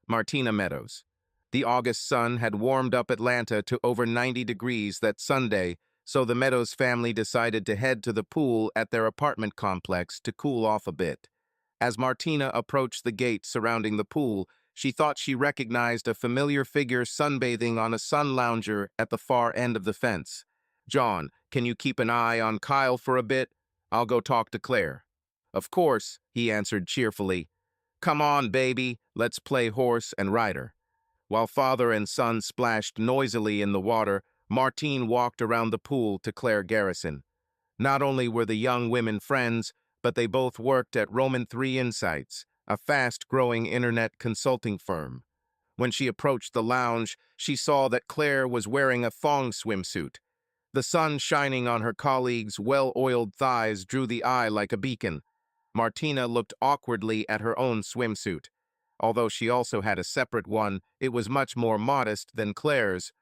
Martina Meadows. The August sun had warmed up Atlanta to over 90 degrees that Sunday, so the Meadows family decided to head to the pool at their apartment complex to cool off a bit. As Martina approached the gate surrounding the pool, she thought she recognized a familiar figure sunbathing on a sun lounger at the far end of the fence. "John, can you keep an eye on Kyle for a bit? I'll go talk to Claire." "Of course," he answered cheerfully. "Come on, baby, let's play horse and rider." While father and son splashed noisily in the water, Martine walked around the pool to Claire Garrison. Not only were the young women friends, but they both worked at Roman 3 Insights, a fast-growing internet consulting firm. When she approached the lounge, she saw that Claire was wearing a thong swimsuit. The sun shining on her colleague's well-oiled thighs drew the eye like a beacon. Martina looked awkwardly at her own swimsuit. Although she also had a separate one, it was much more modest than Claire's.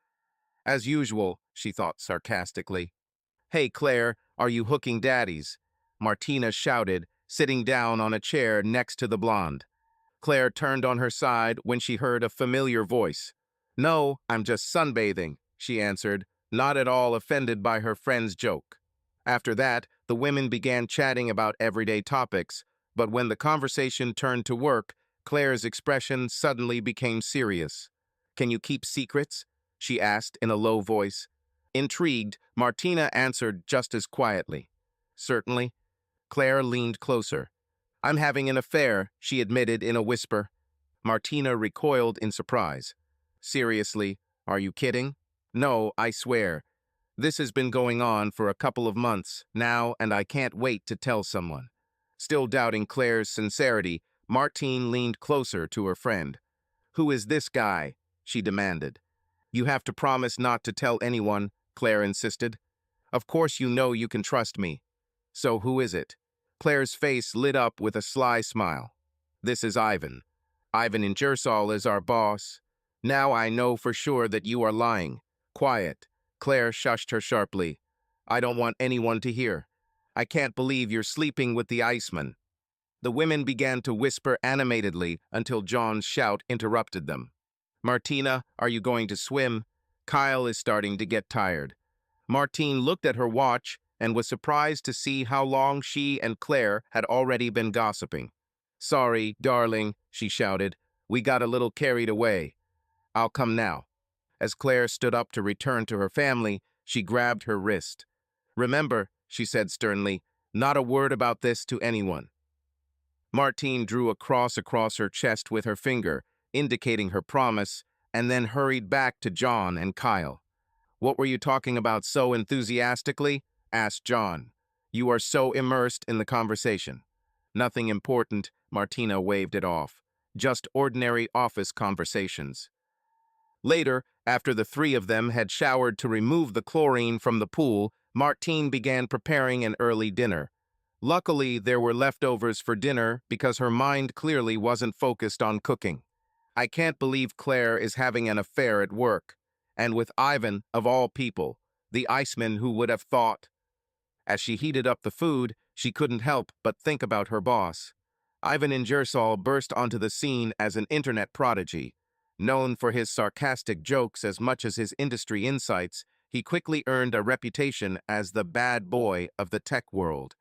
"As usual," she thought sarcastically. "Hey, Claire, are you hooking daddies?" Martina shouted, sitting down on a chair next to the blonde. Claire turned on her side when she heard a familiar voice. "No, I'm just sunbathing," she answered, not at all offended by her friend's joke. After that, the women began chatting about everyday topics, but when the conversation turned to work, Claire's expression suddenly became serious. "Can you keep secrets?" she asked in a low voice. Intrigued, Martina answered just as quietly. "Certainly." Claire leaned closer. "I'm having an affair," she admitted in a whisper. Martina recoiled in surprise. "Seriously, are you kidding?" "No, I swear. This has been going on for a couple of months now, and I can't wait to tell someone." Still doubting Claire's sincerity, Martine leaned closer to her friend. "Who is this guy?" she demanded. "You have to promise not to tell anyone," Claire insisted. "Of course you know you can trust me." "So who is it?" Claire's face lit up with a sly smile. "This is Ivan. Ivan Ingersoll is our boss. Now I know for sure that you are lying." "Quiet." Claire shushed her sharply. "I don't want anyone to hear. I can't believe you're sleeping with the Iceman." The women began to whisper animatedly until John's shout interrupted them. "Martina, are you going to swim? Kyle is starting to get tired." Martine looked at her watch and was surprised to see how long she and Claire had already been gossiping. "Sorry, darling," she shouted. "We got a little carried away. I'll come now." As Claire stood up to return to her family, she grabbed her wrist. "Remember," she said sternly, "not a word about this to anyone." Martine drew a cross across her chest with her finger, indicating her promise, and then hurried back to John and Kyle. "What were you talking about so enthusiastically?" asked John. "You are so immersed in the conversation." "Nothing important," Martina waved it off. "Just ordinary office conversations." Later, after the three of them had showered to remove the chlorine from the pool, Martine began preparing an early dinner. Luckily, there were leftovers for dinner because her mind clearly wasn't focused on cooking. "I can't believe Claire is having an affair at work. And with Ivan, of all people, the Iceman, who would have thought?" As she heated up the food, she couldn't help but think about her boss. Ivan Ingersoll burst onto the scene as an internet prodigy. Known for his sarcastic jokes as much as his industry insights, he quickly earned a reputation as the bad boy of the tech world.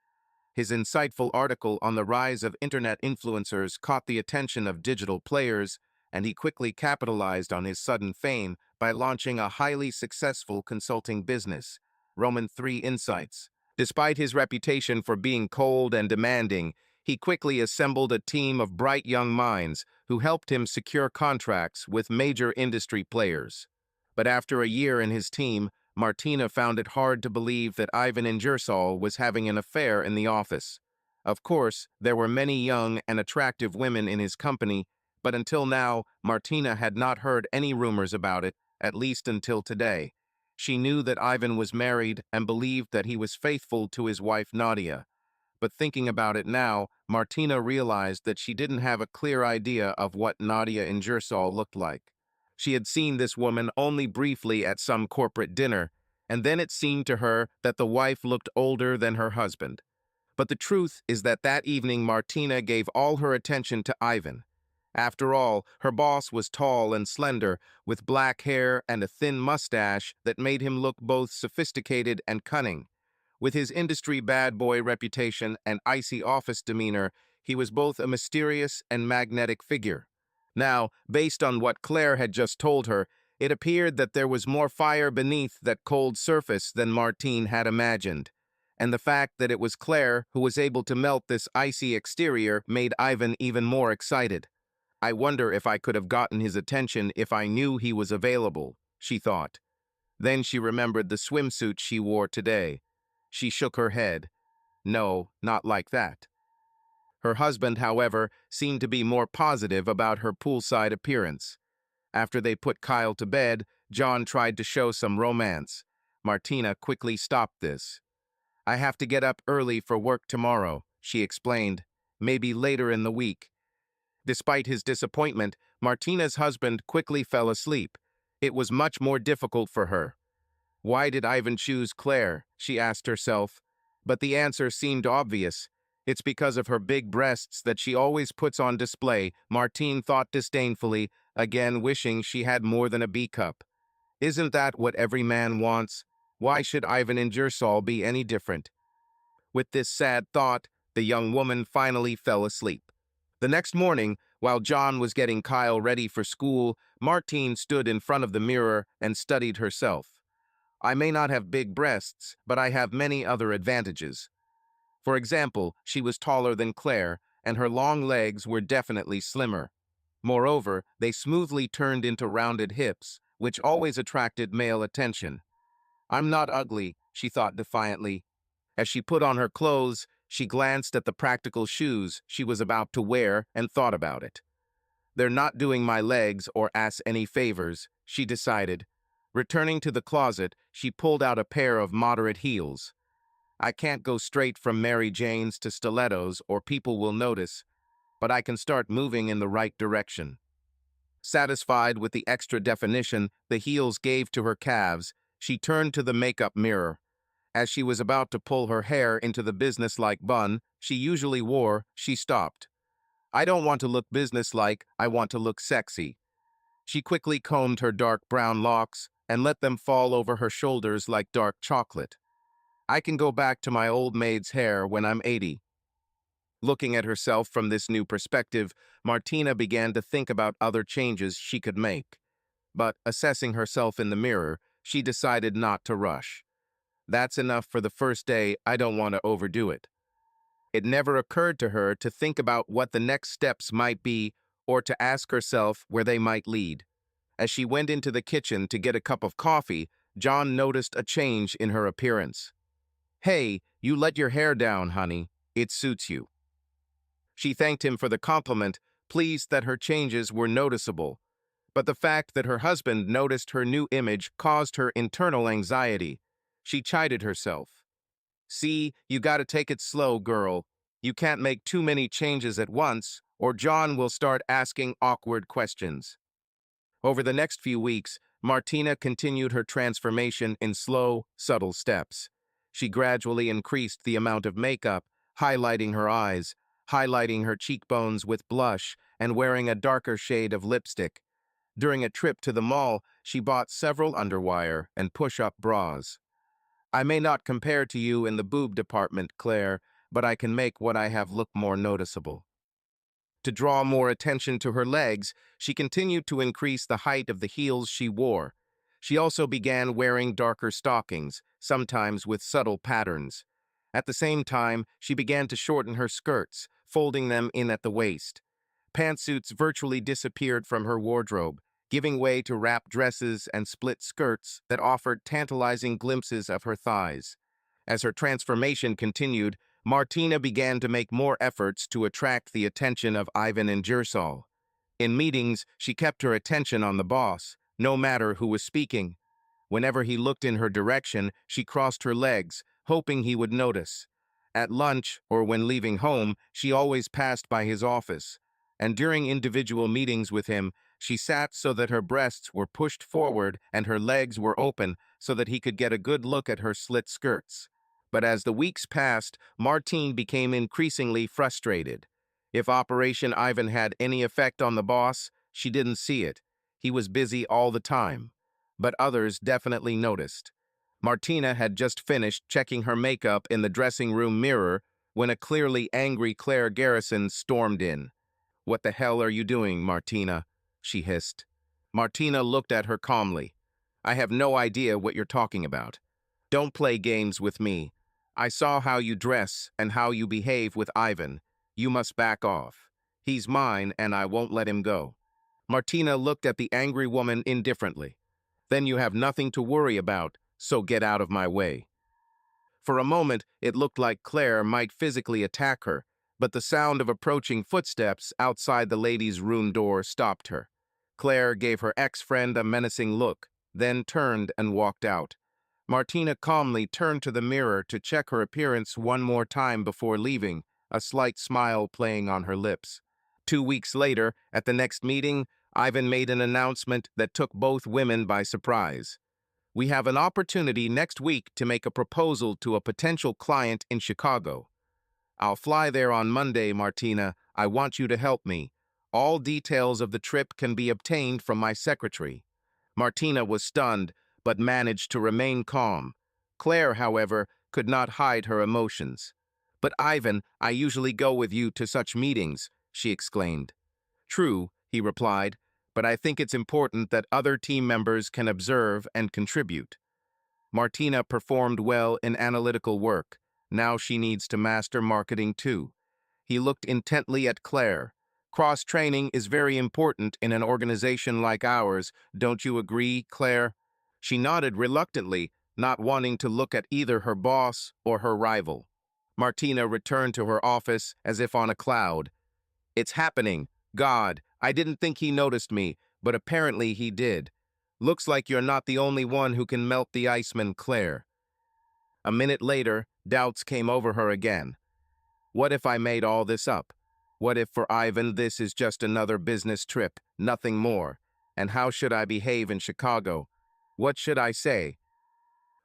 His insightful article on the rise of internet influencers caught the attention of digital players, and he quickly capitalized on his sudden fame by launching a highly successful consulting business, Roman 3 Insights. Despite his reputation for being cold and demanding, he quickly assembled a team of bright young minds who helped him secure contracts with major industry players. But after a year in his team, Martina found it hard to believe that Ivan Ingersoll was having an affair in the office. Of course, there were many young and attractive women in his company, but until now, Martina had not heard any rumors about it, at least until today. She knew that Ivan was married and believed that he was faithful to his wife Nadia. But thinking about it now, Martina realized that she didn't have a clear idea of what Nadia Ingersoll looked like. She had seen this woman only briefly at some corporate dinner, and then it seemed to her that the wife looked older than her husband. But the truth is that that evening Martina gave all her attention to Ivan. After all, her boss was tall and slender, with black hair and a thin mustache that made him look both sophisticated and cunning. With his industry bad boy reputation and icy office demeanor, he was both a mysterious and magnetic figure. Now, based on what Claire had just told her, it appeared that there was more fire beneath that cold surface than Martine had imagined. And the fact that it was Claire who was able to melt this icy exterior made Ivan even more excited. I wonder if I could have gotten his attention if I knew he was available, she thought. Then she remembered the swimsuit she wore today. She shook her head. No, not like that. Her husband, however, seemed to be more positive about her poolside appearance. After they put Kyle to bed, John tried to show some romance. Martina quickly stopped this. I have to get up early for work tomorrow, she explained. Maybe later in the week. Despite his disappointment, Martina's husband quickly fell asleep. It was much more difficult for her. Why did Ivan choose Claire? She asked herself. But the answer seemed obvious. It's because of her big breasts that she always puts on display, Martine thought disdainfully, again wishing she had more than a B-cup. Isn't that what every man wants? Why should Ivan Ingersoll be any different? With this sad thought, the young woman finally fell asleep. The next morning, while John was getting Kyle ready for school, Martine stood in front of the mirror and studied herself. I may not have big breasts, but I have many other advantages. For example, she was taller than Claire, and her long legs were definitely slimmer. Moreover, they smoothly turned into rounded hips, which always attracted male attention. I'm not ugly, she thought defiantly. As she put on her clothes, she glanced at the practical shoes she was about to wear and thought about it. They're not doing my legs or ass any favors, she decided. Returning to the closet, she pulled out a pair of moderate heels. I can't go straight from Mary Jane's to stilettos or people will notice, but I can start moving in the right direction. Satisfied with the extra definition the heels gave to her calves, she turned to the makeup mirror. As she was about to pull her hair into the businesslike bun she usually wore, she stopped. I don't want to look businesslike, I want to look sexy. She quickly combed her dark brown locks and let them fall over her shoulders like dark chocolate. I can go back to my old maid's hair when I'm 80. Looking at herself from this new perspective, Martina began to think about other changes she could make. But, assessing herself in the mirror, she decided not to rush. That's enough for the first day, I don't want to overdo it. It never occurred to her to think about what the next steps might be or to ask herself where they might lead. As she went into the kitchen to get a cup of coffee, John noticed a change in her appearance. Hey, you let your hair down, honey. It suits you. She thanked him for the compliment, pleased that her changes were noticeable. But the fact that her husband noticed her new image caused her internal anxiety. She chided herself. See, you gotta take it slow, girl. You can't make too many changes at once, or John will start asking awkward questions. Over the next few weeks, Martina continued her transformation in slow, subtle steps. She gradually increased the amount of makeup, highlighting her eyes, highlighting her cheekbones with blush, and wearing a darker shade of lipstick. During a trip to the mall, she bought several underwire and push-up bras. I may not compare to you in the boob department, Claire, but I can make what I have look more noticeable. To draw more attention to her legs, she continued to increase the height of the heels she wore. She also began wearing darker stockings, sometimes with subtle patterns. At the same time, she began to shorten her skirts, folding them in at the waist. Pantsuits virtually disappeared from her wardrobe, giving way to wrap dresses and split skirts that offered tantalizing glimpses of her thighs. As her transformation continued, Martina began to make more efforts to attract the attention of Ivan Ingersoll. In meetings, she kept her attention on the boss, no matter who was speaking. Whenever he looked in her direction, she crossed her legs, hoping he would notice. At lunch, or when leaving home, she always passed by his office. And during individual meetings with him, she sat so that her breasts were pushed forward and her legs were open so that he could get a good look at her slit skirts. But as the weeks passed, Martine became increasingly frustrated. If Operation Ivan had any effect on the boss, she didn't see it. He was busy all the time. But others definitely noticed. Martina had just finished checking her makeup in the dressing room mirror when a clearly angry Claire Garrison stormed in. "What the hell are you doing, Martina?" she hissed. Martina looked at her calmly. "I have no idea what you're talking about. Don't play games with me. I saw how you dress and how you behave with Ivan. You must back off. He's mine and I won't let him go." Martina looked at the angry woman indifferently. "Then you have nothing to worry about, so get out of my way." For a moment, it looked like Claire might physically attack her, but the sound of approaching footsteps outside the lady's room door stopped her. Claire gave her ex-friend a menacing look, then turned and walked out. Martina calmly turned to the mirror to check her appearance one more time before leaving, a slight smile playing on her lips. 2 weeks later, at the next meeting, Ivan made an announcement that took both women by surprise. "We have an opportunity next week to make a proposal to a potential client in Chicago. I'll fly there on Monday, Martina. I want you to help me. All details of the trip can be obtained from my secretary." Martina was stunned, but managed to remain calm. Claire, however, could not hide her emotions. "But Ivan, I usually go with you to such meetings," she exclaimed. "True," he replied, "but I think it's important that other team members can observe and contribute." Martina performed well in analytical work. Now she needs to master marketing too. He looked intently at Claire. "Cross-training is very important in an organization like ours. Don't you agree, Claire?" She nodded reluctantly, not wanting to look at either her boss or her rival. Martina returned to her office as if on a cloud. "It's happening. God, I didn't think he noticed me, but apparently he did. Looks like you're not the only one who can melt the iceman, Claire." A minute later, doubts came over her again. What if I made all this up? What if for Ivan this is just another business trip, nothing more? And how should I behave in Chicago? What should I say?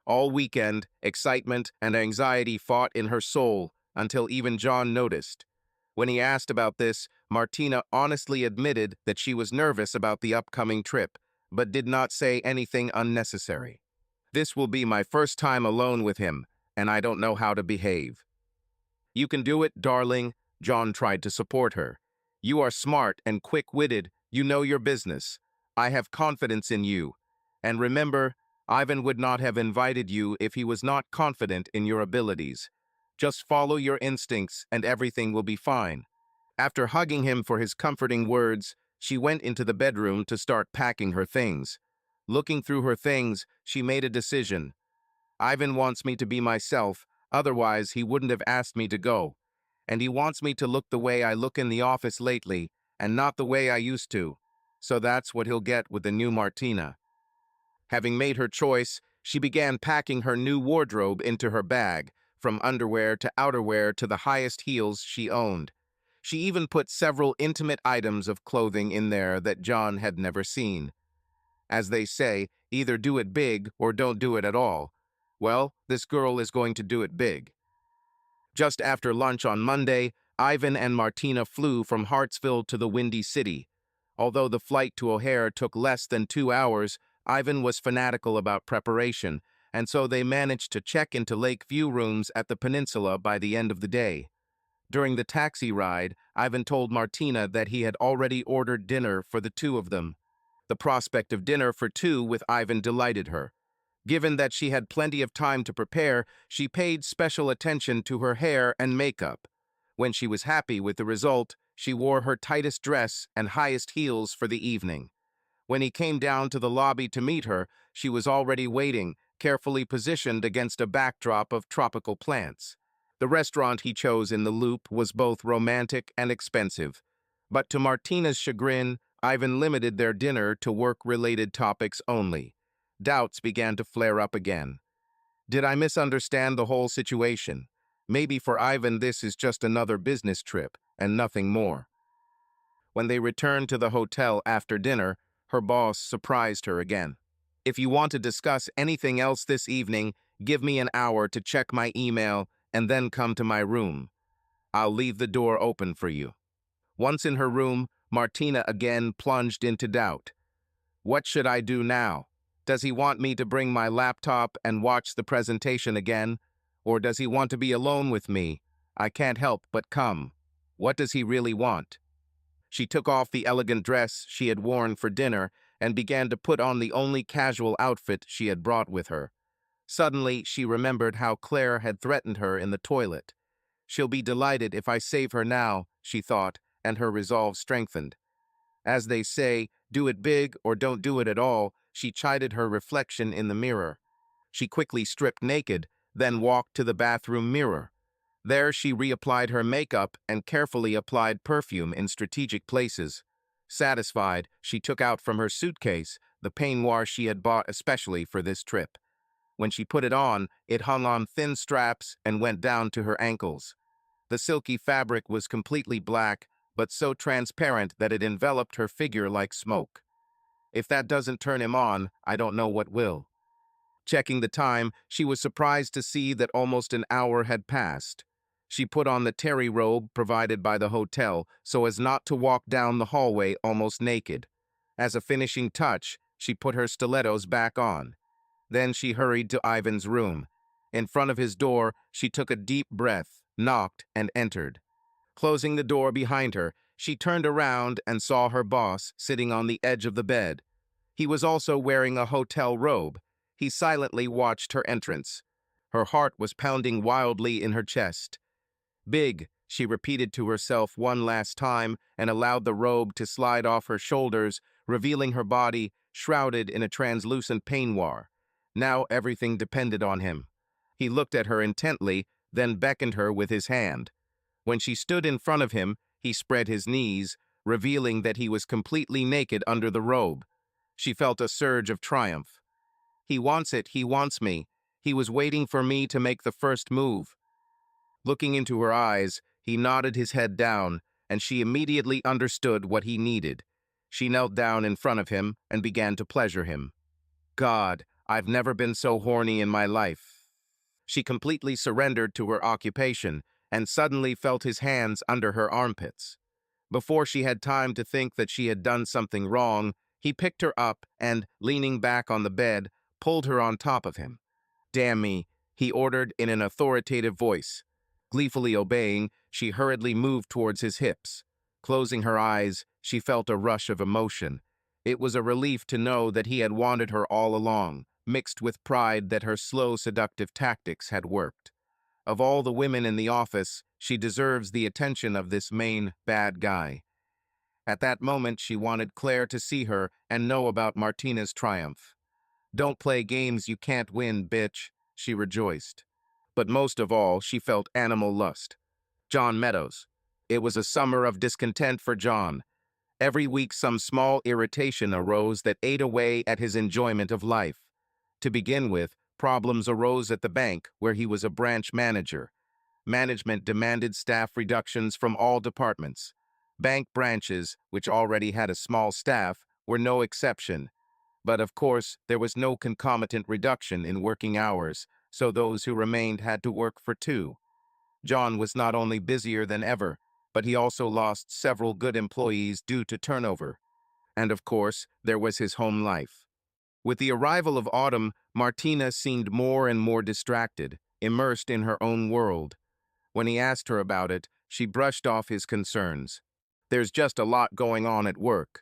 All weekend, excitement and anxiety fought in her soul until even John noticed. When he asked about this, Martina honestly admitted that she was nervous about the upcoming trip, but did not say anything unnecessary. "This will be my first time alone with him, and I don't know how to behave." "You can do it, darling," John tried to support her. "You are smart and quick-witted. You know your business. I have confidence in you. And remember, Ivan would not have invited you if he was not confident in your abilities. Just follow your instincts and everything will be fine." After hugging him for his comforting words, she went into the bedroom to start packing her things. Looking through her things, she made a decision. "Ivan wants me to be myself, otherwise he wouldn't have asked me to go. And he wants me to look the way I look in the office lately, and not the way I used to. So that's what he'll get with the new Martina." Having made her choice, she began packing her new wardrobe into her bag, from underwear to outerwear to the highest heels she owned. She even put several intimate items of clothing in there that John had never seen. As they say, either do it big or don't do it at all. Well, this girl is going to do it big. Just after lunch on Monday, Ivan and Martina flew from Hartsville to the Windy City. Although the flight to O'Hare took less than 2 hours, Ivan was fanatical about preparation, and so they managed to check into Lakeview rooms at the peninsula by the end of the day. During the taxi ride, Ivan told Martina that he had already ordered dinner for the two of them. The prospect of dinner for two with Ivan delighted her. Given that she had plenty of time to prepare, she paid special attention to her hair and makeup. When she was happy with the result, she wore her tightest dress and highest heels for the evening. When he came down to the lobby to meet her, she was already waiting, carefully positioned against a backdrop of tropical plants. The restaurant he chose in the Loop was both romantic and expensive. But to Martina's chagrin, Ivan limited their dinner to work-related topics only. Doubts began to flare up again. Did I misunderstand the whole situation? Maybe for Ivan this is just another business trip, and nothing more. When they returned to the hotel after dinner, her boss surprised her again. "If you want to discuss anything else this evening, give me an hour to check my email and then come to my room. I'll leave the door open for you." Once in her room, Martina again plunged into doubt. What should I do now? Does he want me to bring my laptop and watch the presentation again? Or does he want to be alone with me? I can't help but come. What does he really want? She took off the elegant dress she had worn for dinner and began to put on the only casual outfit she had brought with her. Suddenly, she remembered how Claire had threatened her in the toilet. She'll be delighted if I save her now, she thought, and her resolve strengthened. As they say, do it big or don't do it at all, she chided her reflection in the mirror. She quickly stripped naked, then walked to the bathroom mirror. There she reapplied her makeup and carefully applied perfume in strategic places. Satisfied, she took out from her suitcase the peignoir she had bought especially for this trip. When she put it on, it hung on thin straps and went down to her ankles. The silky fabric was completely black, but so transparent that it enveloped her figure like smoke. If that doesn't turn him on, I don't know what will. Checking the time, she was surprised to see that almost an hour had passed. She put on the terry robe provided by the hotel so as not to walk down the hallway almost naked. As a finishing touch, she put her stilettos back on. Then she hurried to Ivan's room. In front of his door, she took a deep breath, knocked, and entered. Closing the door behind her, she turned around and saw her boss sitting on the edge of the bed. He was also wearing a hotel robe. He silently watched her entrance. Her heart was pounding wildly in her chest. Big, she repeated to herself one last time and allowed the robe to slide off her shoulders, revealing her body shrouded in a translucent peignoir. Now everything depended on him. He looked at her intently, then beckoned her with his hand. When she stood in front of him, he spread his knees, revealing that he was completely naked under the robe. She felt a surge of triumph. He wants it, he wants me. He was waiting for me to make the first move. Looking into her eyes, he nodded his head down, and she immediately understood what he needed. She knelt down in front of him and began to pleasure him. God, I've never been so horny in my life. She completely surrendered to her occupation and suddenly felt his hands under her armpits. Before she had time to think that she had done something wrong, he picked her up and, leaning back on the bed, pulled her on top of him. Damn me, he ordered in an authoritative voice. Gleefully obeying, she hurriedly moved towards his hips. Closing her eyes, she felt a rush of emotion. It was a relief to know that he had wanted her all along, mixed with pride that her slow, seductive tactics had worked. Of all the women in the office, she deserves the attention of this main bad guy. At that moment, she wanted Claire to see her and know about Martina's triumph. Don't play games you can't win, bitch, she rejoiced. But most of all, she felt animal lust. John Meadows. It was a summer of discontent for John. Every week some small irritation arose that ate away at his enjoyment of life. To begin with, problems arose at the bank, where he was a branch manager. Management demanded staff reductions from all departments. Bank branches, which already had a small staff, were no exception. But of course, there was no concomitant reduction in working hours, so those who remained had to work for two. John was not only busier than ever, but he also lost several good employees due to turnover. And of course, there was his home life. With the arrival of autumn, Martina seemed more and more distracted, immersed in her own world. When he asked her about it, she brushed off his concerns. There's just a lot going on at work.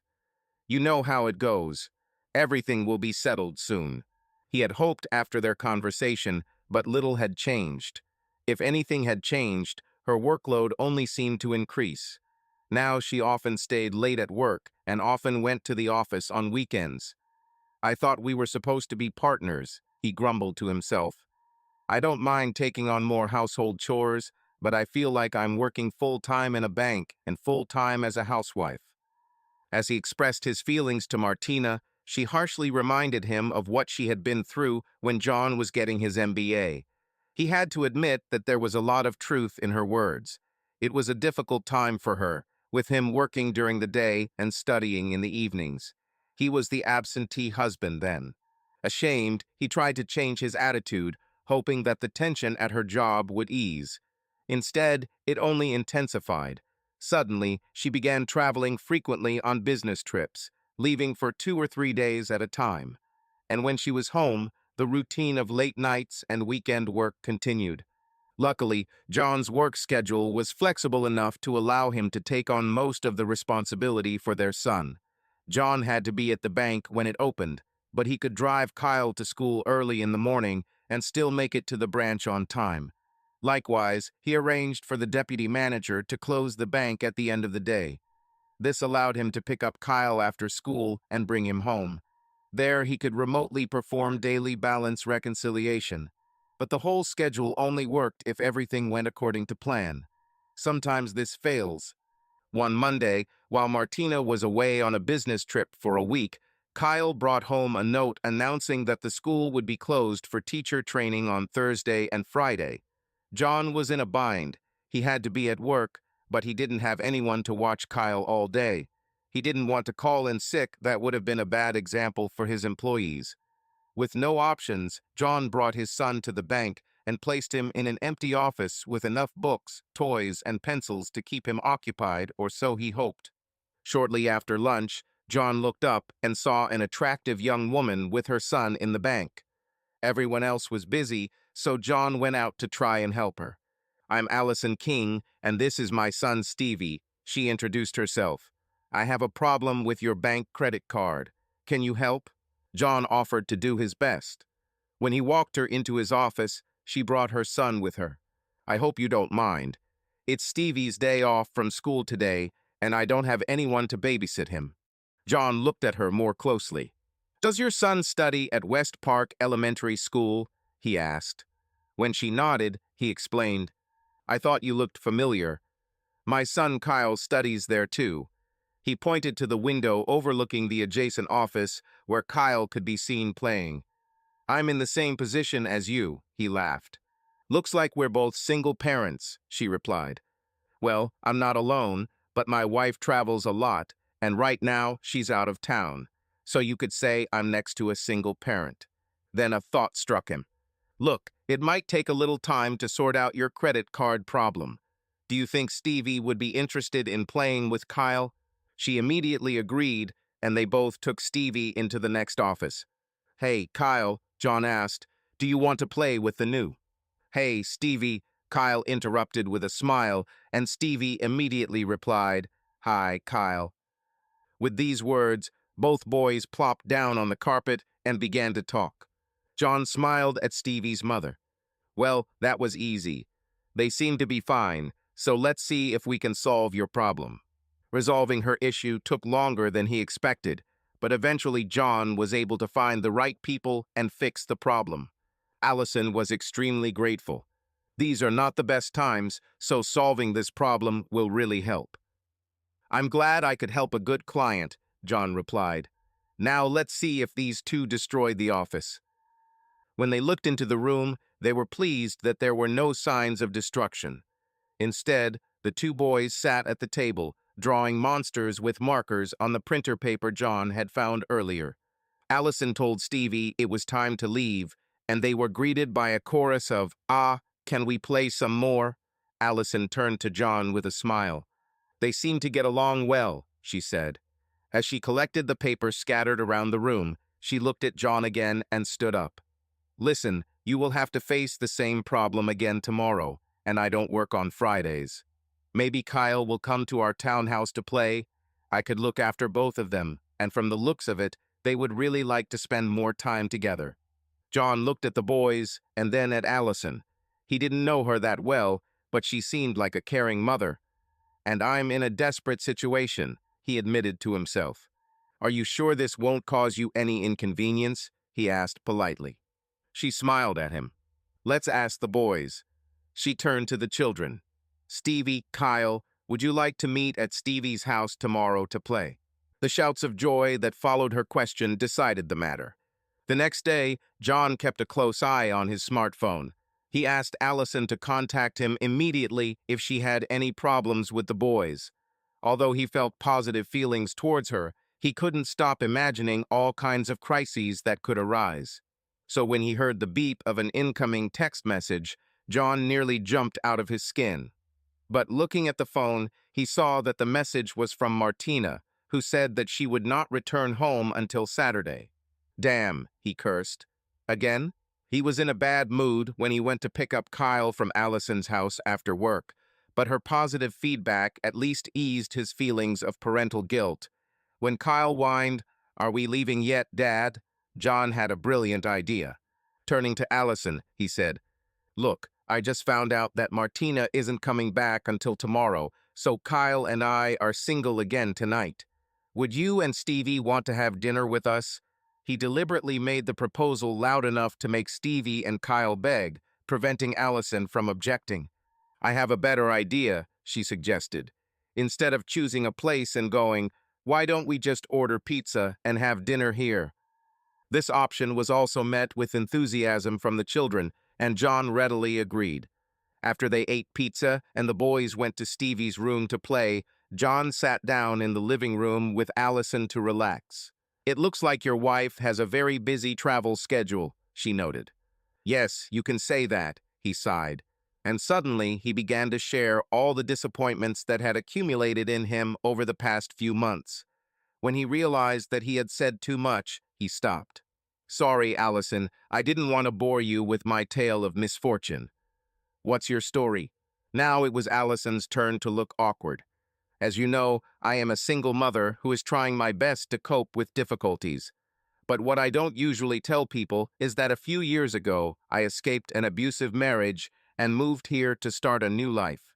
You know how it goes. Everything will be settled soon. He had hoped after their conversation, but little had changed. If anything had changed, her workload only seemed to increase. Now she often stayed late at work and often went to the office on weekends. I thought we were supposed to be partners, he grumbled to himself. I don't mind taking on more household chores, but I feel like I'm working full-time in a bank and full-time as a housewife. As he expressed his feelings to Martina, she harshly reminded him of what she had been through when John was getting his MBA. He had to admit that there was a lot of truth in her words. It was a difficult time for her, with him working during the day and studying in the evenings. He was the absentee husband then. Ashamed, he tried to change his attitude, hoping that the tension at her job would ease. Instead, it only intensified. Suddenly, she began traveling frequently on business trips, leaving for 2 or 3 days at a time. And when she was home, the routine of late nights and weekend work continued. Luckily, John's work schedule was flexible enough to allow him to take on most of the responsibility for their son. John had to be at the bank when it opened, but he could drive Kyle to school early in the morning and still make it to the branch on time. Likewise, he arranged for the deputy manager to close the bank at the end of the day. This allowed him to pick up Kyle after school and bring him home. There, he could remotely perform daily balance reconciliation. But the whole schedule only worked if everything went according to plan. Sometimes this fails. One Monday, while Martina was away on a business trip for a week, Kyle brought home a note announcing that the school would be closed for teacher training on Thursday and Friday. John was in a bind. He had to be at work, but he didn't have anyone to watch Kyle all day. He didn't want to call in sick. That would have been a bad example for his employees. With no options, John brought his son to the bank and placed him in an empty office with enough books, toys, and pencils to keep him occupied, or so he hoped. Shortly after lunch, John looked up and saw an attractive young woman with her son in the bank. Everyone else was busy, so John went out to try and help her. "I'm Allison King, and this is my son Stevie," she introduced herself. "I have a problem with your bank credit card. Can you help?" John offered to do his best. When he walked her into his office, she brought her son with her. "I hope you don't mind. It's Stevie's day off from school today, and I don't have anyone to babysit him." John looked at her more closely. "Does your son study at West Park Elementary School?" he asked. When she nodded, he explained, "I thought you looked familiar. My son Kyle studies there too." He pointed to the window overlooking the adjacent office where Kyle could be seen playing. "I'm in the same position as you," he laughed. "Looks like we're both single parents," she replied. "Well, I'm not alone, but my wife travels a lot, and right now she's out of town. So you could say I'm next to a single parent." Then a thought struck him. "Look, it might take a little time to sort out your credit card problem. Do you think Stevie would be interested in playing with Kyle?" She immediately agreed, and they both took Stevie into the next office. "Hey, Kyle," John asked, "do you want to play with the new?" "Hey, Stevie," Kyle interrupted with a smile, and Stevie immediately replied, "Hi, Kyle." With these words, both boys plopped down on the carpet and began to talk. John smiled at Stevie's mother. "Well, that was easy. They seem to be fine, so let's see if we can solve your problem." Resolving her issue took longer than he expected, but eventually John was able to find the right people and fix the problem. Allison was extremely grateful. "These are not the best times, so solving this problem will really help." "I'm glad I could help a good client," John replied. "Now let's see if these two destroyed the office." When they looked into the room, they were pleased that there were no signs of destruction. Instead, the two boys sat at the table, drawing monsters with markers on the printer paper John had found earlier. Allison told Stevie it was time to leave, and they were greeted by a chorus of, "Ah, can we play some more?" Allison turned to John with a smile. "They seem to get along well," she said. As she collected the papers scattered around the room, she looked at John again and stood up. "Listen, you will have to face the same problem again tomorrow, and I don't work on Fridays. Maybe Kyle will come to our townhouse to play. I could look after both of them, and from the looks of it, they would really like to spend more time together." John looked at the boys and then at Allison. He didn't know her that well, but she seemed like a caring mother. "And I'm in a desperate situation," he admitted to himself. "Are you sure this won't cause you any inconvenience?" he asked politely. She smiled at him. "Let's ask the boys." She turned to the children. "Stevie, Kyle, would you like to meet at Stevie's house tomorrow to play?" The shouts of joy that followed her question decided the matter. The next day, John kept a close eye on his smartphone. He asked Allison to contact him immediately if she had any problems with the boys. Although he felt positive feelings towards her, he couldn't stop imagining all kinds of crises that could arise. So when he heard the beep of an incoming text message, John nearly jumped out of his skin. But looking at the phone, he saw that the message was from Martina, who said that she would not return home until Saturday. Damn, he cursed. Again? He was in a bad mood when he went to pick up Kyle from Allison's house after work, but her positive feedback at least eased his feelings of parental guilt. When Kyle whined, "Are we leaving yet, Dad?" John had a brilliant idea. Turning to Allison, he said, "Look, I just found out that Martina isn't coming back until tomorrow, so Kyle and I are single again tonight. Would you and Stevie want to have dinner with us?" He deliberately made the proposal loud enough to make Stevie and Kyle beg, preventing Allison from objecting. "I have a better idea," she suggested. "Instead of choosing a place and going, why don't we just order pizza and have dinner here?" This option was also met with enthusiasm from the children, and John readily agreed. After they ate pizza and the boys went to Stevie's room to play, John sat down in the living room with Allison to relax. "It looks like your wife has a very busy travel schedule," she noted. "Yes, you can say that," he sighed. And suddenly he began to share all the disappointments that had accumulated in him over the past few months. When he realized that he had said too much, he stopped. "Sorry, Allison, I didn't want to bore you with my tale of misfortune." "What's your story?" Now it was Allison's turn to look awkward. "As you know, I am a single mother who is trying my best to cope with difficulties. But what I don't usually tell people is that a few years ago, I escaped an abusive marriage and moved here to start a new life."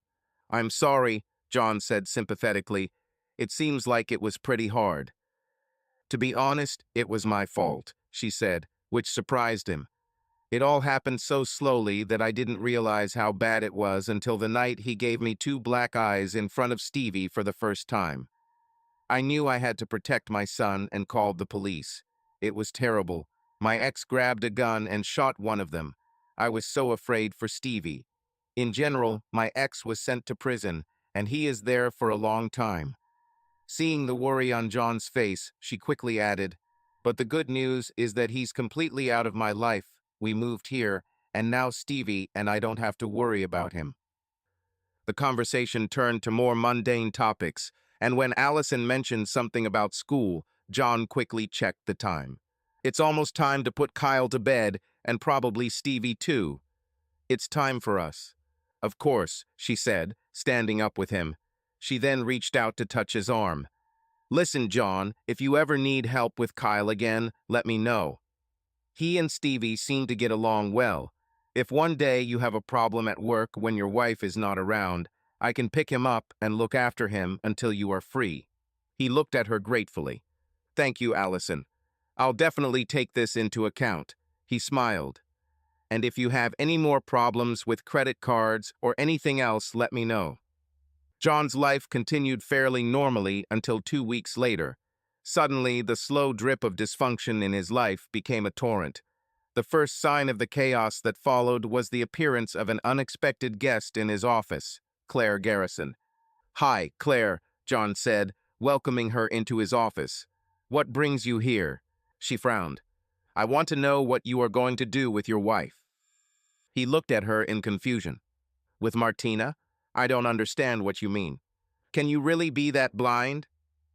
"I'm sorry," John said sympathetically. "It seems like it was pretty hard." "To be honest, it was my fault," she said, which surprised him. "It all happened so slowly that I didn't realize how bad it was until the night he gave me two black eyes in front of Stevie for the first time. I knew I had to protect my son and called the police. It was terrible. My ex grabbed a gun and shot one of them. I was so afraid for Stevie. In general, my ex was sent to prison, and he is there for a long time." Seeing the worry on John's face, she quickly added, "But the good news is that he's completely out of my life. We moved here, and now Stevie and I don't have to worry about him." The conversation turned to more mundane topics, and when Allison mentioned something about school, John quickly checked the time. "It's almost time to put Kyle to bed, and probably Stevie too. It's time for us." "Of course," she said, standing up with him. She then reached out to touch his arm. "Listen, John, if you ever need help with Kyle again, let me know. He and Stevie seem to get along well. If one day you have a problem at work when your wife is not around, I can pick him up and look after him until you are free." He looked at her gratefully. "Thank you, Allison. I'll definitely take this into account." He smiled. "And if you have any more problems with credit cards or anything else, let me know." John's life continued fairly normally until 2 weeks later. Suddenly, the slow drip of dysfunction in his life became a torrent. The first sign of the chaos that followed was the appearance of an unexpected guest in his office, Claire Garrison. "Hi, Claire," John said, welcoming her into his office. "What brings you here?" She frowned. "I want to know what you are going to do with your wife." He looked at her in confusion. "With Martina? I don't understand what you mean. Can you really be that blind?"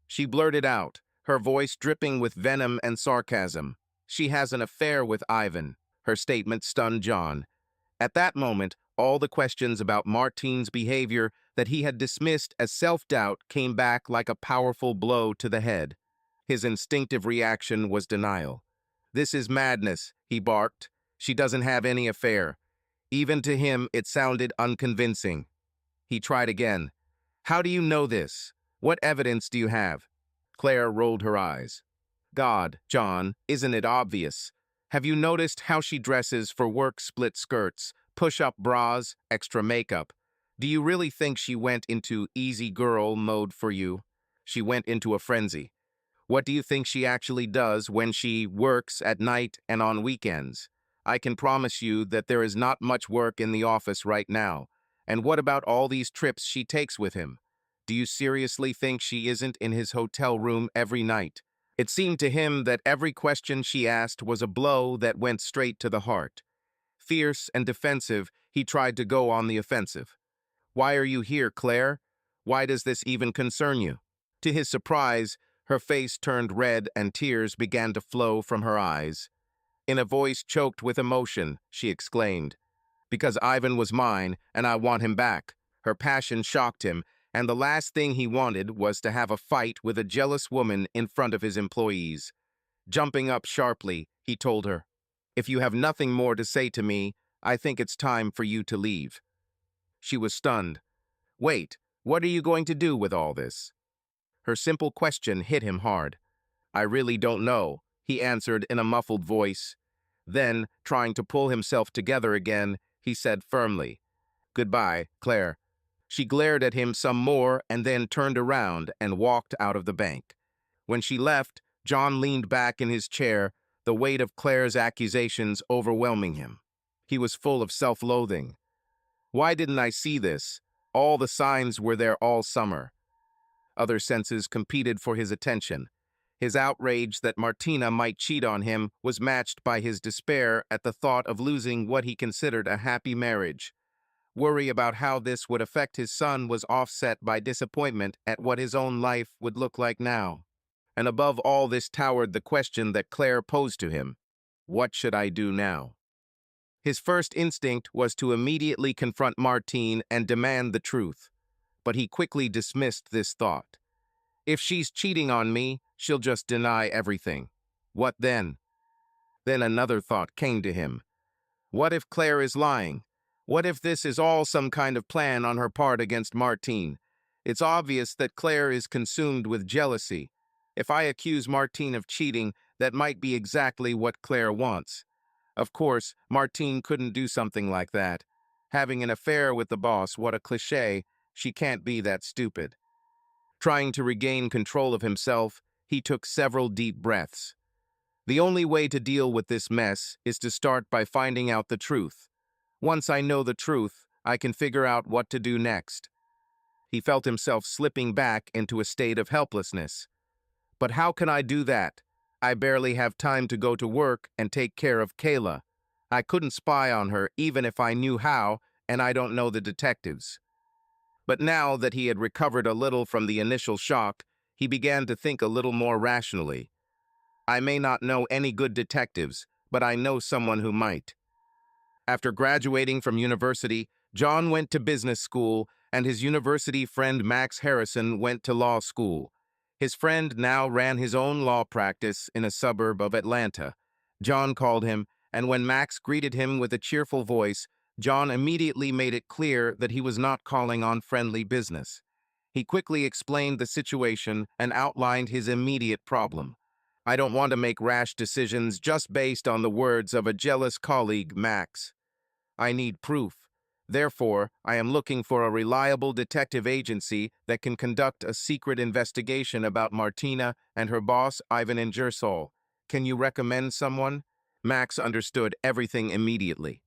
She blurted out, her voice dripping with venom and sarcasm. "She has an affair with Ivan." Her statement stunned John. At that moment, all the questions about Martine's behavior that he had dismissed as self-doubt came back like a powerful blow to the head. His instinctive reaction was denial. "This is madness," he barked. "She doesn't have any affair." Even to him, it sounded unconvincing. He tried again. "How do you know this? What evidence do you have?" Claire rolled her eyes. "God, John, isn't it obvious? Have you noticed how she dresses for work? Split skirts, push-up bras, extra makeup? Do you really think she went into easy girl mode for you? She went into a frenzy. What do you think she actually does when she works at night and on weekends? I can promise you that there is not much work in the office right now. And what about all these trips she takes with him? Do you seriously think she isn't in his hotel room every night?" It seemed to him that every question she asked was a blow that went straight to the heart. Fierce and defensive, he tried to go on the offensive. "Why are you here, Claire? Why does this even concern you?" To his surprise, her face turned red and tears began to flow from her eyes. In a voice choked with emotion, she exclaimed, "Because Ivan was mine, and I want him back." Her passion shocked him, and the last thing he wanted was to have a fight with a jealous woman in front of his employees. Jumping up sharply, he told her, "If you have nothing more to say to me, I think it's time for you to leave." She was stunned. "Wait, what are you going to do with all this?" Her simple question hit him hard. "I really don't know," he answered in a muffled voice. Then, trying to pull himself together again, he said firmly, "Goodbye, Claire." She glared at him some more and then turned around and walked out of the bank. When she left, John leaned back in his chair, the weight of Claire's accusations overwhelming him. He was full of self-loathing. Why didn't I see this? All the signs were there all summer. Other senses competed for his attention. His outrage that Martina might cheat on him was matched by his despair at the thought of losing what he considered a happy marriage. Worry about how this would affect his son was offset by disappointment at what his own life would look like now. And above all this towered the question that Claire posed to him: what should I do now? His first instinct was to immediately confront Martine and demand the truth, but he quickly dismissed this thought. If she's cheating on me, she'll just deny everything. What then? Then another thought came to him. What if Claire is lying? What if this is all some kind of plan on her part against Martine? It's obvious that Claire is consumed with jealousy. If I accuse Martine of cheating, that might be exactly what Claire wants. Of course, Martine couldn't do something like that. Having an affair with the boss, what a cliché. She can't be that stupid. Trying to regain control of himself, he took several deep breaths. The only way to deal with this mess is to start by finding out the truth. Once I know the truth, I can figure out what to do next. He felt himself slipping back into a state of helplessness. But how can I do that? I barely have time to go to work and take care of Kayla. I couldn't spy on her even if I knew how, and I don't know the detectives. But now that he had recovered a little from the initial shock, he began to think a little more rationally. I may not know any good detectives, but I know someone who might. After graduating from university, John went to business school, and his university friend Max Harrison went to law school. His friend now ran his own law practice in a suburb of Atlanta. John called him, and when Max greeted him with a cheerful voice, John immediately made it clear that he was not calling on friendly business. He quickly explained the situation and outlined his immediate problem. I don't want to make rash decisions just based on the words of a jealous colleague, Max. I need proof. Therefore, I am looking for a reliable detective agency that can conduct a secret investigation about Martina and her boss, Ivan Ingersoll. Can you recommend someone? Max understood everything immediately.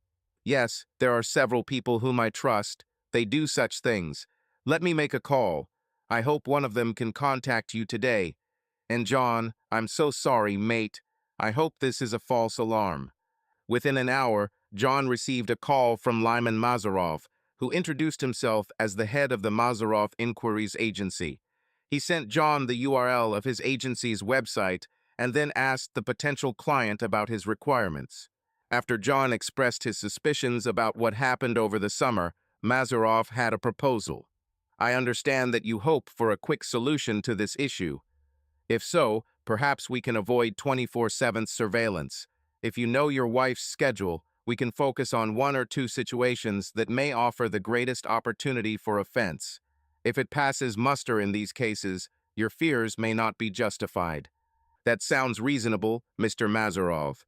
Yes, there are several people whom I trust. They do such things. Let me make a call. I hope one of them can contact you today. And John, I'm so sorry, mate. I hope this is a false alarm. Within an hour, John received a call from Lyman Mazarov, who introduced himself as the head of the Mazarov Inquiries Agency. He sent John the URL of his agency's website and then asked the potential client about his requirements. After John expressed his suspicions about what happened over the summer, Mazarov had a proposal. I understand that you hope for a quick solution to this issue. If so, perhaps we can avoid 24/7 surveillance. If you know your wife's schedule, we can focus on one or two situations that may offer the greatest opportunity for offense. If it passes muster in these cases, your fears may not be justified. That sounds reasonable, Mr. Mazarov.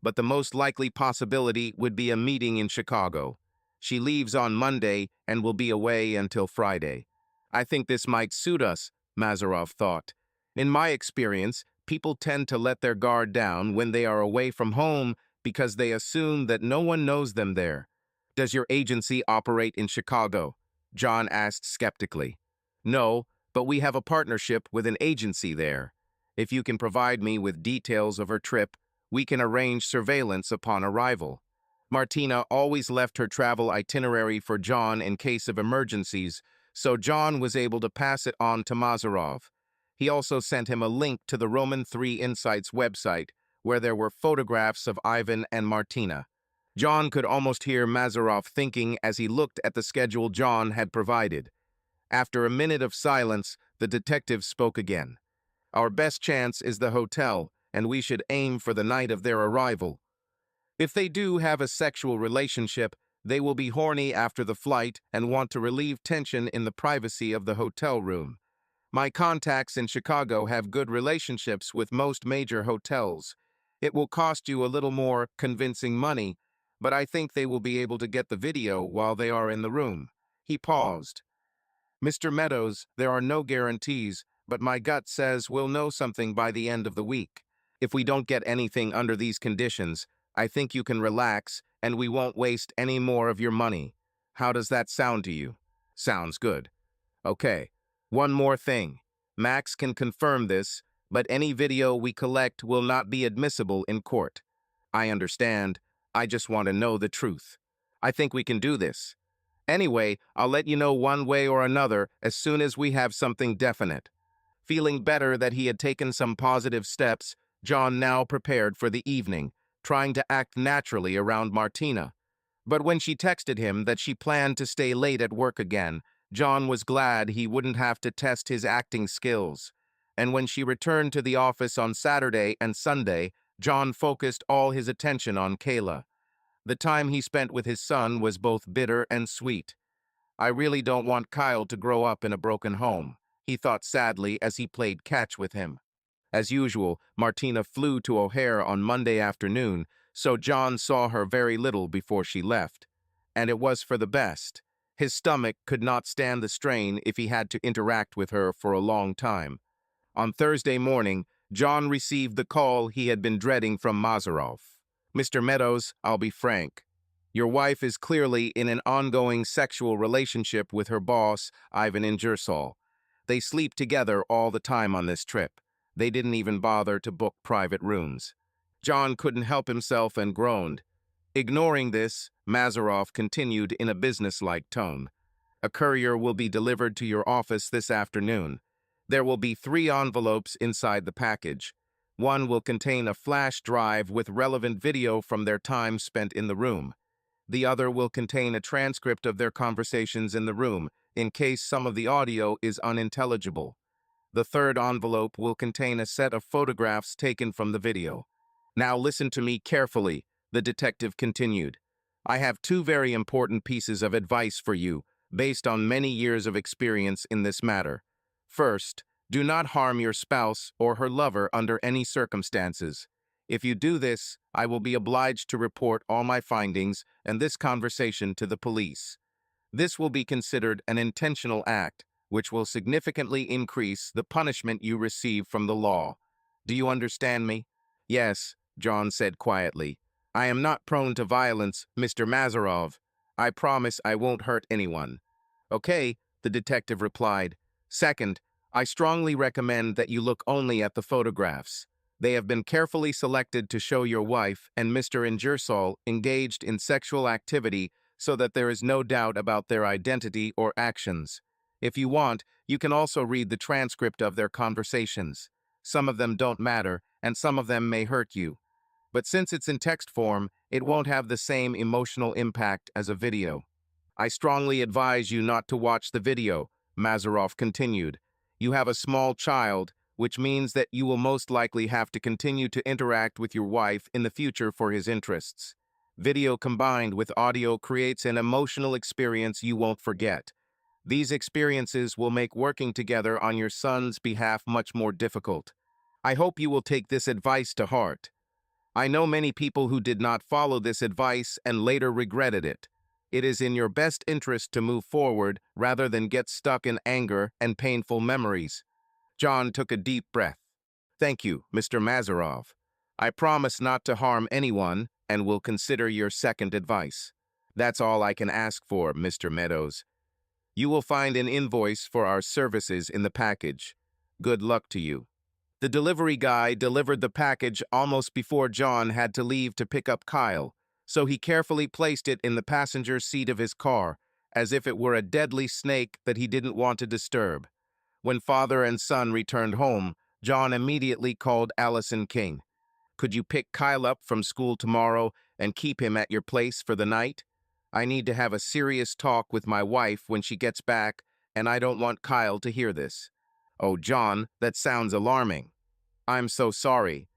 But the most likely possibility would be a meeting in Chicago. She leaves on Monday and will be away until Friday. I think this might suit us, Mazarov thought. In my experience, people tend to let their guard down when they are away from home because they assume that no one knows them there. Does your agency operate in Chicago? John asked skeptically. No, but we have a partnership with an agency there. If you can provide me with details of her trip, we can arrange surveillance upon arrival. Martina always left her travel itinerary for John in case of emergencies, so John was able to pass it on to Mazarov. He also sent him a link to the Roman 3 Insights website, where there were photographs of Ivan and Martina. John could almost hear Mazarov thinking as he looked at the schedule John had provided. After a minute of silence, the detective spoke again. "Our best chance is the hotel, and we should aim for the night of their arrival. If they do have a sexual relationship, they will be horny after the flight and want to relieve tension in the privacy of the hotel room. My contacts in Chicago have good relationships with most major hotels. It will cost you a little more convincing money, but I think they will be able to get the video while they are in the room." He paused. "Mr. Meadows, there are no guarantees, but my gut says we'll know something by the end of the week. If we don't get anything under these conditions, I think you can relax and we won't waste any more of your money. How does that sound to you?" "Sounds good." "Okay, one more thing. Max can confirm this, but any video we collect will not be admissible in court." "I understand. I just want to know the truth. I think we can do this. Anyway, I'll let you know one way or another as soon as we have something definite." Feeling better that he had taken some positive steps, John now prepared for the evening, trying to act naturally around Martina. But when she texted him that she planned to stay late at work again, John was glad he wouldn't have to test his acting skills. And when she returned to the office on Saturday and Sunday, John focused all his attention on Kayla. The time he spent with his son was both bitter and sweet. "I really don't want Kyle to grow up in a broken home," he thought sadly as he played catch with him. As usual, Martina flew to O'Hare on Monday afternoon, so John saw her very little before she left. And it was for the best. His stomach could not stand the strain if he had to interact with her for a long time. On Thursday morning, John received the call he had been dreading from Mazarov. "Mr. Meadows, I'll be frank. Your wife is clearly in an ongoing sexual relationship with her boss, Ivan Ingersoll. They sleep together all the time on this trip. They didn't even bother to book private rooms." John couldn't help himself and groaned. Ignoring this, Mazarov continued in a businesslike tone. "A courier will be delivered to your office this afternoon. There will be 3 envelopes inside the package. One will contain a flash drive with relevant video from their time spent in the room. The other will contain a transcript of their conversations in the room, in case some of the audio is unintelligible. The third envelope will contain a set of photographs taken from the video." "Now listen to me carefully," the detective continued. "I have 2 very important pieces of advice for you, based on many years of experience in this matter. First, do not harm your spouse or her lover under any circumstances. If you do this, I will be obliged to report all my findings and this conversation to the police. This will be considered an intentional act, which will significantly increase the punishment you receive from the law. Do you understand me?" "Yes," John said quietly. "I am not prone to violence, Mr. Mazarov. I promise I won't hurt anyone." "Okay," the detective replied. "Second, I strongly recommend that you look only at the photographs. They have been carefully selected to show your wife and Mr. Ingersoll engaged in sexual activity so that there is no doubt about their identity or actions. If you want, you can also read the transcript of their conversations. Some of them don't matter, and some of them may hurt you. But since it's in text form, it won't have the same emotional impact as a video." "I strongly advise you not to watch the video," Mazarov continued. "You have a small child, which means that you will most likely have to continue to interact with your wife in the future for his interests. Video combined with audio creates an emotional experience you won't forget. These experiences will make working together on your son's behalf much more difficult. I hope you will take this advice to heart. I know many people who did not follow this advice and later regretted it. It is in your best interest to move forward rather than get stuck in anger and painful memories." John took a deep breath. "Thank you, Mr. Mazarov. I promise not to harm anyone and will consider your second advice. That's all I can ask for, Mr. Meadows. You will find an invoice for our services in the package. Good luck to you." The delivery guy delivered the package almost before John had to leave to pick up Kyle, so he carefully placed it in the passenger seat of his car as if it were a deadly snake that he didn't want to disturb. When father and son returned home, John immediately called Allison King. "Could you pick Kyle up from school tomorrow and keep him at your place for the night? I need to have a serious talk with my wife when she gets back, and I don't want Kyle to hear this." "Oh, John, that sounds alarming." "I'm so sorry.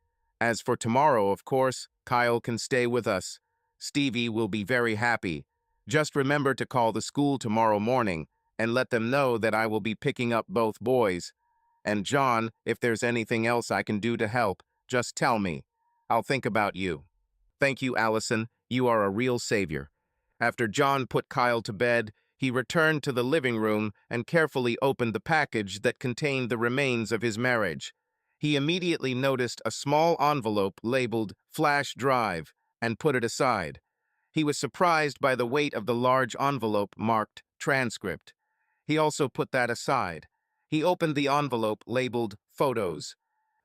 As for tomorrow, of course, Kyle can stay with us. Stevie will be very happy. Just remember to call the school tomorrow morning and let them know that I will be picking up both boys. And John, if there's anything else I can do to help, just tell me. I'll think about you." "Thank you, Allison. You are a real savior." After John put Kyle to bed, he returned to the living room and carefully opened the package that contained the remains of his marriage. He immediately noticed a small envelope labeled "Flash Drive" and put it aside. He was surprised by the weight of the large envelope marked "Transcript." He also put that aside. He opened the envelope labeled "Photos."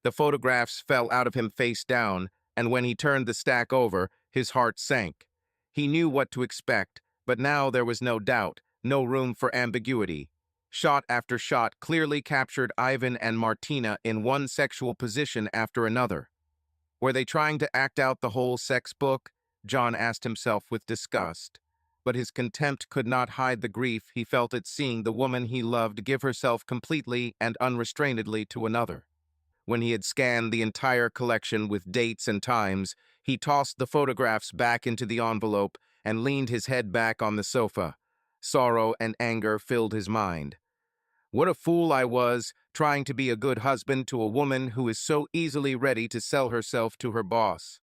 The photographs fell out of him face down, and when he turned the stack over, his heart sank. He knew what to expect, but now there was no doubt, no room for ambiguity. Shot after shot clearly captured Ivan and Martina in one sexual position after another. Were they trying to act out the whole sex book? John asked himself with disgust. But his contempt could not hide the grief he felt at seeing the woman he loved give herself completely and unrestrainedly to another. When he had scanned the entire collection with dates and times, he tossed the photographs back into the envelope and leaned his head back on the sofa. Sorrow and anger filled his mind. What a fool I was, trying to be a good husband to a woman who is so easily ready to sell herself to her boss.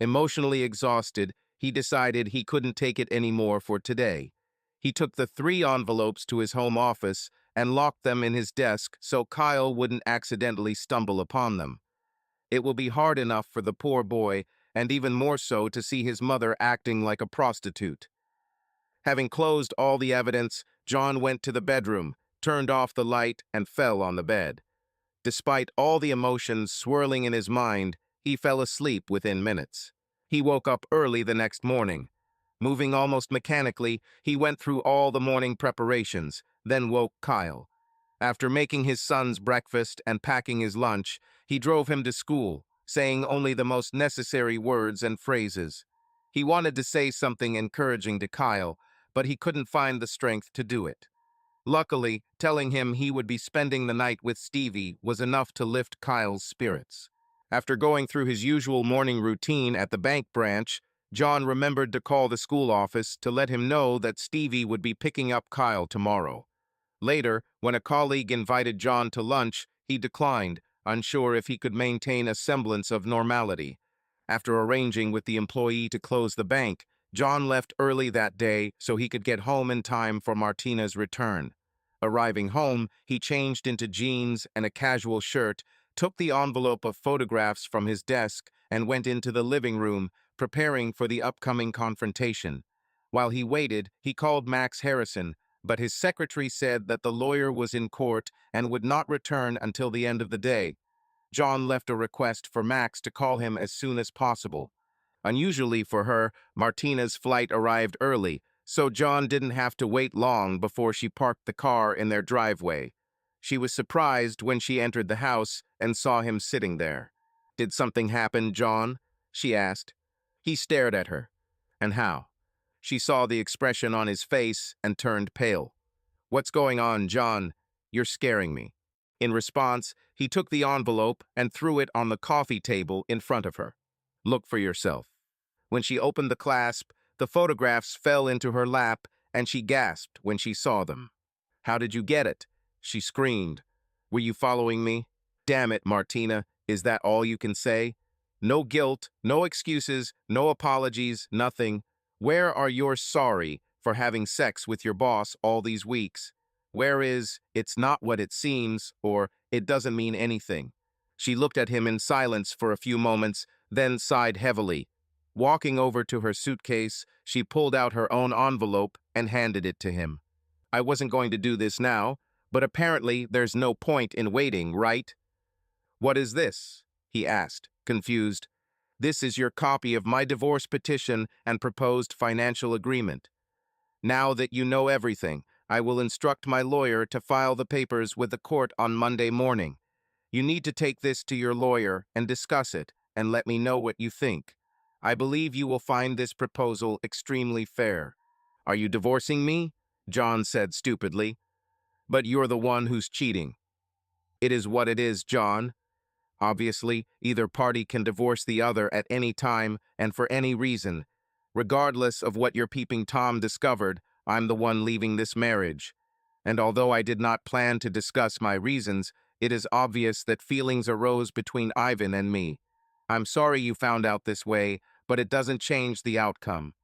Emotionally exhausted, he decided he couldn't take it anymore for today. He took the 3 envelopes to his home office and locked them in his desk so Kyle wouldn't accidentally stumble upon them. It will be hard enough for the poor boy, and even more so to see his mother acting like a prostitute. Having closed all the evidence, John went to the bedroom, turned off the light, and fell on the bed. Despite all the emotions swirling in his mind, he fell asleep within minutes. He woke up early the next morning. Moving almost mechanically, he went through all the morning preparations, then woke Kyle. After making his son's breakfast and packing his lunch, he drove him to school, saying only the most necessary words and phrases. He wanted to say something encouraging to Kyle, but he couldn't find the strength to do it. Luckily, telling him he would be spending the night with Stevie was enough to lift Kyle's spirits. After going through his usual morning routine at the bank branch, John remembered to call the school office to let him know that Stevie would be picking up Kyle tomorrow. Later, when a colleague invited John to lunch, he declined, unsure if he could maintain a semblance of normality. After arranging with the employee to close the bank, John left early that day so he could get home in time for Martina's return. Arriving home, he changed into jeans and a casual shirt, took the envelope of photographs from his desk, and went into the living room, preparing for the upcoming confrontation. While he waited, he called Max Harrison, but his secretary said that the lawyer was in court and would not return until the end of the day. John left a request for Max to call him as soon as possible. Unusually for her, Martina's flight arrived early, so John didn't have to wait long before she parked the car in their driveway. She was surprised when she entered the house and saw him sitting there. "Did something happen, John?" she asked. He stared at her. "And how?" She saw the expression on his face and turned pale. "What's going on, John? You're scaring me." In response, he took the envelope and threw it on the coffee table in front of her. "Look for yourself." When she opened the clasp, the photographs fell into her lap, and she gasped when she saw them. "How did you get it?" she screamed. "Were you following me?" "Damn it, Martina, is that all you can say? No guilt, no excuses, no apologies, nothing. Where are your sorry for having sex with your boss all these weeks? Where is, it's not what it seems, or it doesn't mean anything?" She looked at him in silence for a few moments, then sighed heavily. Walking over to her suitcase, she pulled out her own envelope and handed it to him. "I wasn't going to do this now, but apparently there's no point in waiting, right?" "What is this?" he asked, confused. "This is your copy of my divorce petition and proposed financial agreement." Now that you know everything, I will instruct my lawyer to file the papers with the court on Monday morning. You need to take this to your lawyer and discuss it, and let me know what you think. I believe you will find this proposal extremely fair. Are you divorcing me? John said stupidly. But you're the one who's cheating. It is what it is, John. Obviously, either party can divorce the other at any time and for any reason. Regardless of what your peeping Tom discovered, I'm the one leaving this marriage. And although I did not plan to discuss my reasons, it is obvious that feelings arose between Ivan and me. I'm sorry you found out this way, but it doesn't change the outcome.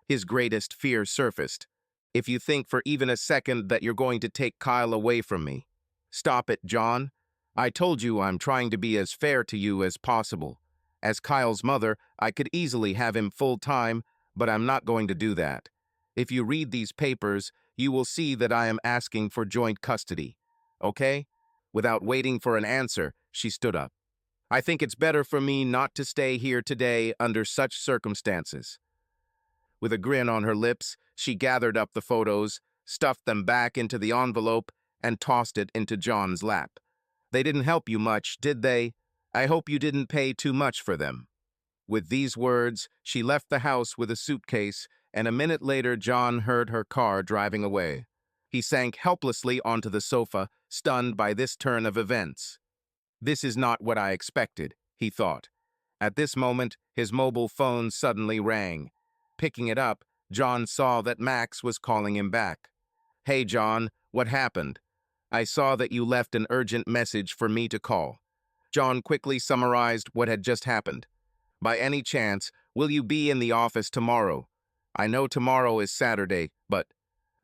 His greatest fear surfaced. If you think for even a second that you're going to take Kyle away from me. Stop it, John. I told you I'm trying to be as fair to you as possible. As Kyle's mother, I could easily have him full-time, but I'm not going to do that. If you read these papers, you will see that I am asking for joint custody. Okay? Without waiting for an answer, she stood up. I think it's better for me not to stay here today under such circumstances. With a grin on her lips, she gathered up the photos, stuffed them back into the envelope, and tossed it into John's lap. They didn't help you much, did they? I hope you didn't pay too much for them. With these words, she left the house with a suitcase, and a minute later John heard her car driving away. He sank helplessly onto the sofa, stunned by this turn of events. This is not what I expected, he thought. At this moment, his mobile phone suddenly rang. Picking it up, John saw that Max was calling him back. Hey, John, what happened? I saw that you left an urgent message for me to call. John quickly summarized what had just happened. By any chance, will you be in the office tomorrow? I know tomorrow is Saturday, but...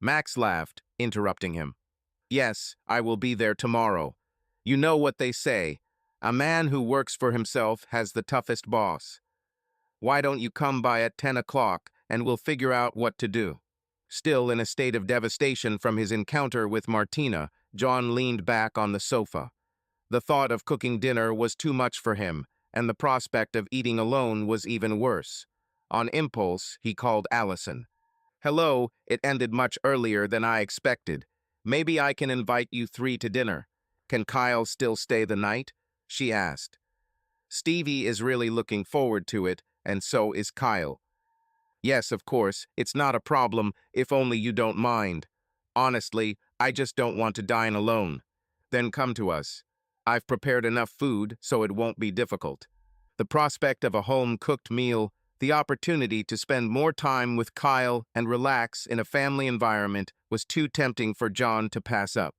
Max laughed, interrupting him. Yes, I will be there tomorrow. You know what they say. A man who works for himself has the toughest boss. Why don't you come by at 10 o'clock and we'll figure out what to do? Still in a state of devastation from his encounter with Martina, John leaned back on the sofa. The thought of cooking dinner was too much for him, and the prospect of eating alone was even worse. On impulse, he called Allison. Hello, it ended much earlier than I expected. Maybe I can invite you three to dinner. Can Kyle still stay the night? She asked. Stevie is really looking forward to it, and so is Kyle. Yes, of course, it's not a problem if only you don't mind. Honestly, I just don't want to dine alone. Then come to us. I've prepared enough food so it won't be difficult. The prospect of a home-cooked meal, the opportunity to spend more time with Kyle and relax in a family environment was too tempting for John to pass up.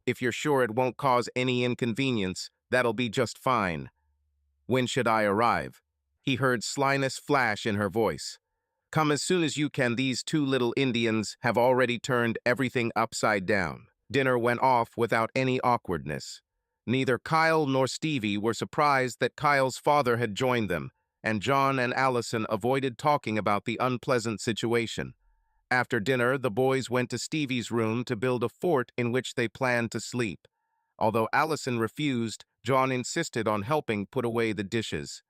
If you're sure it won't cause any inconvenience, that'll be just fine. When should I arrive? He heard slyness flash in her voice. Come as soon as you can. These two little Indians have already turned everything upside down. Dinner went off without any awkwardness. Neither Kyle nor Stevie were surprised that Kyle's father had joined them, and John and Allison avoided talking about the unpleasant situation. After dinner, the boys went to Stevie's room to build a fort in which they planned to sleep. Although Allison refused, John insisted on helping put away the dishes.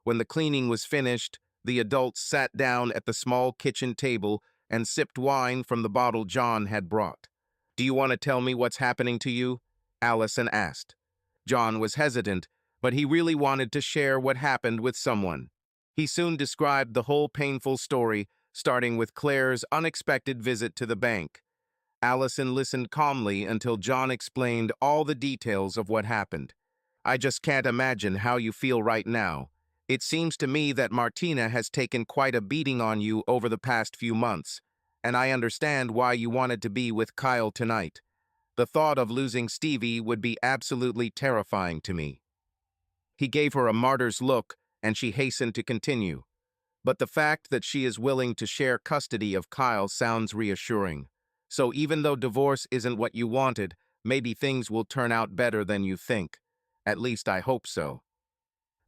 When the cleaning was finished, the adults sat down at the small kitchen table and sipped wine from the bottle John had brought. Do you want to tell me what's happening to you? Allison asked. John was hesitant, but he really wanted to share what happened with someone. He soon described the whole painful story, starting with Claire's unexpected visit to the bank. Allison listened calmly until John explained all the details of what happened. I just can't imagine how you feel right now. It seems to me that Martina has taken quite a beating on you over the past few months, and I understand why you wanted to be with Kyle tonight. The thought of losing Stevie would be absolutely terrifying to me. He gave her a martyr's look, and she hastened to continue. But the fact that she is willing to share custody of Kyle sounds reassuring. So even though divorce isn't what you wanted, maybe things will turn out better than you think. At least I hope so.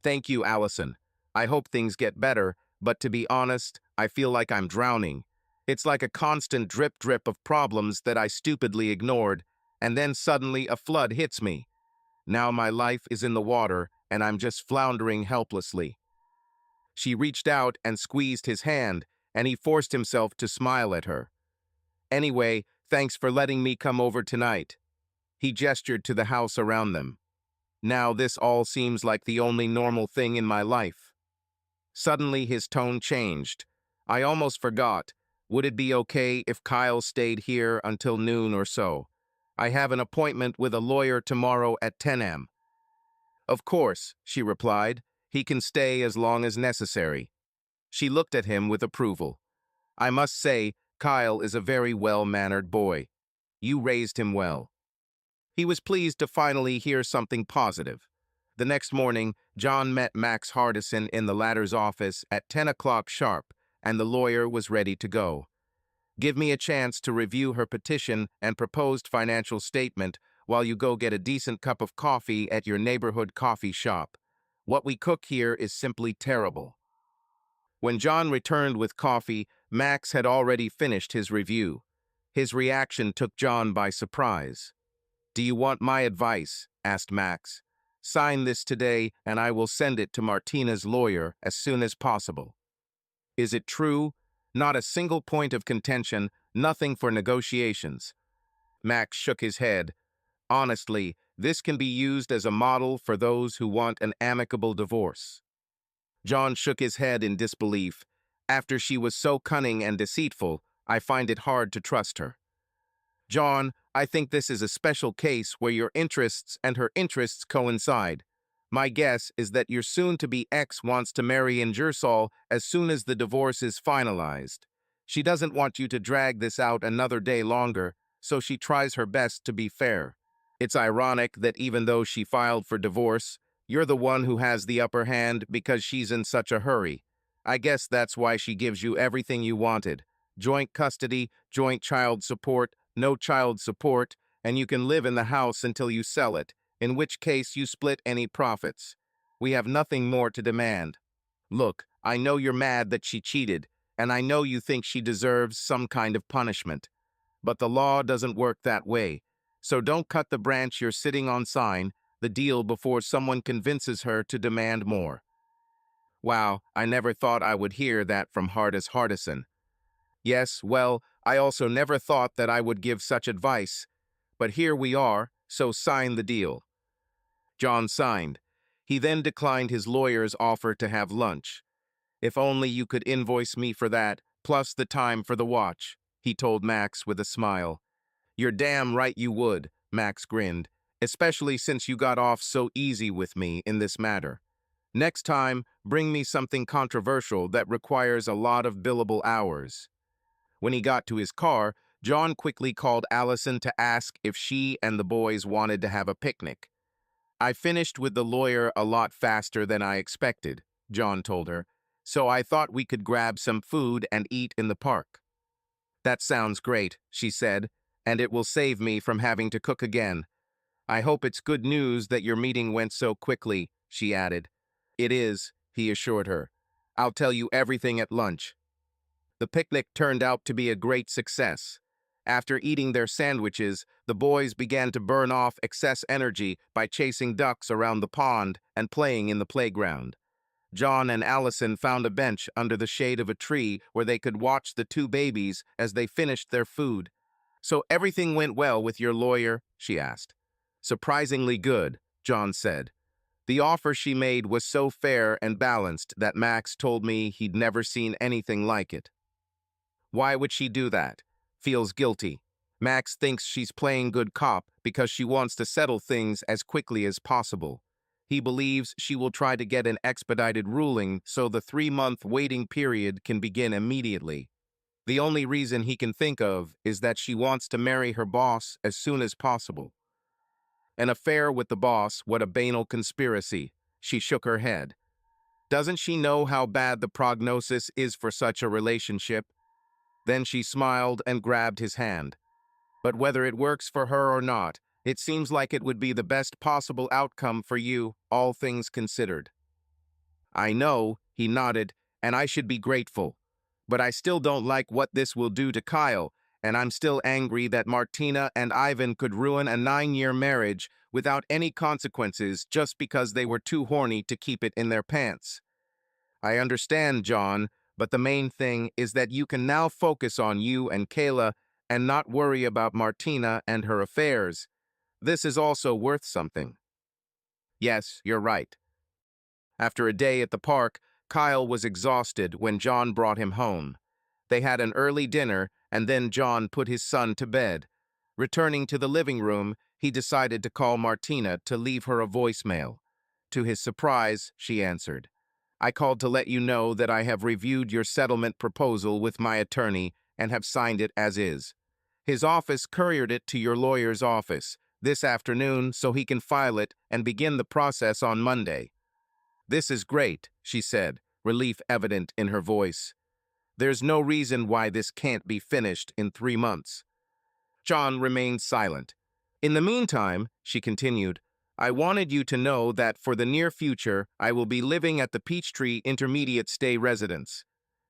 Thank you, Allison. I hope things get better, but to be honest, I feel like I'm drowning. It's like a constant drip of problems that I stupidly ignored, and then suddenly a flood hits me. Now my life is in the water, and I'm just floundering helplessly. She reached out and squeezed his hand, and he forced himself to smile at her. Anyway, thanks for letting me come over tonight. He gestured to the house around them. Now this all seems like the only normal thing in my life. Suddenly his tone changed. I almost forgot. Would it be okay if Kyle stayed here until noon or so? I have an appointment with a lawyer tomorrow at 10 a.m. Of course, she replied. He can stay as long as necessary. She looked at him with approval. I must say, Kyle is a very well-mannered boy. You raised him well. He was pleased to finally hear something positive. The next morning, John met Max Hardison in the latter's office at 10 o'clock sharp, and the lawyer was ready to go. Give me a chance to review her petition and proposed financial statement while you go get a decent cup of coffee at your neighborhood coffee shop. What we cook here is simply terrible. When John returned with coffee, Max had already finished his review. His reaction took John by surprise. Do you want my advice? Asked Max. Sign this today and I will send it to Martina's lawyer as soon as possible. Is it true? Not a single point of contention, nothing for negotiations. Max shook his head. Honestly, this can be used as a model for those who want an amicable divorce. John shook his head in disbelief. After she was so cunning and deceitful, I find it hard to trust her. John, I think this is a special case where your interests and her interests coincide. My guess is that your soon-to-be ex wants to marry Ingersoll as soon as the divorce is finalized. She doesn't want you to drag this out another day longer, so she tries her best to be fair. It's ironic that even though she filed for divorce, you're the one who has the upper hand because she's in such a hurry. I guess that's why she gives you everything you wanted. Joint custody, joint child support, no child support, and you can live in the house until you sell it, in which case you split any profits. We have nothing more to demand. Look, I know you're mad that she cheated, and I know you think she deserves some kind of punishment. But the law doesn't work that way. So don't cut the branch you're sitting on, sign the deal before someone convinces her to demand more. Wow, I never thought I would hear that from Hardison. Yes, well, I also never thought that I would give such advice. But here we are, so sign the deal. John signed. He then declined his lawyer's offer to have lunch. If only you could invoice me for that, plus the time for the watch, he told Max with a smile. You're damn right you would, Max grinned, especially since you got off so easy with me in this matter. Next time, bring me something controversial that requires a lot of billable hours. When he got to his car, John quickly called Allison to ask if she and the boys wanted to have a picnic. I finished with the lawyer a lot faster than I expected, John told her, so I thought we could grab some food and eat in the park. That sounds great, she said, and it will save me from having to cook again. I hope it's good news that your meeting went so quickly, she added. It is, he assured her. I'll tell you everything at lunch. The picnic turned out to be a great success. After eating their sandwiches, the boys began to burn off excess energy by chasing ducks around the pond and playing in the playground. John and Allison found a bench under the shade of a tree where they could watch the two babies as they finished their food. So everything went well with your lawyer? She asked. Surprisingly good, John said. The offer she made was so fair and balanced that Max told me he'd never seen anything like it. Why would she do that? Feels guilty. Max thinks she's playing good cop because she wants to settle things as quickly as possible. He believes she will try to get an expedited ruling so the 3-month waiting period can begin immediately. The only reason he can think of is that she wants to marry her boss as soon as possible. An affair with the boss, what a banal conspiracy. She shook her head. Doesn't she know how bad the prognosis is for such a relationship? Then she smiled and grabbed his hand. But whether it works for her or not, it seems like it would be the best possible outcome for you, all things considered. I know, he nodded, and I should be grateful. But I still don't like what this will do to Kyle, and I'm still angry that Martina and Ivan could ruin a 9-year marriage without any consequences just because they were too horny to keep it in their pants. I understand, John, but the main thing is that you can now focus on you and Kayla and not worry about Martina and her affairs. This is also worth something. Yes, you're right. After a day at the park, Kyle was exhausted when John brought him home. They had an early dinner, and then John put his son to bed. Returning to the living room, he decided to call Martina to leave her a voicemail. To his surprise, she answered. I called to let you know that I have reviewed your settlement proposal with my attorney and have signed it as is. His office couriered it to your lawyer's office this afternoon so he can file it and begin the process on Monday. This is great, she said, relief evident in her voice. There's no reason why this can't be finished in 3 months. John remained silent. In the meantime, she continued, I wanted you to know that for the near future, I will be living at the Peachtree Intermediate Stay Residence.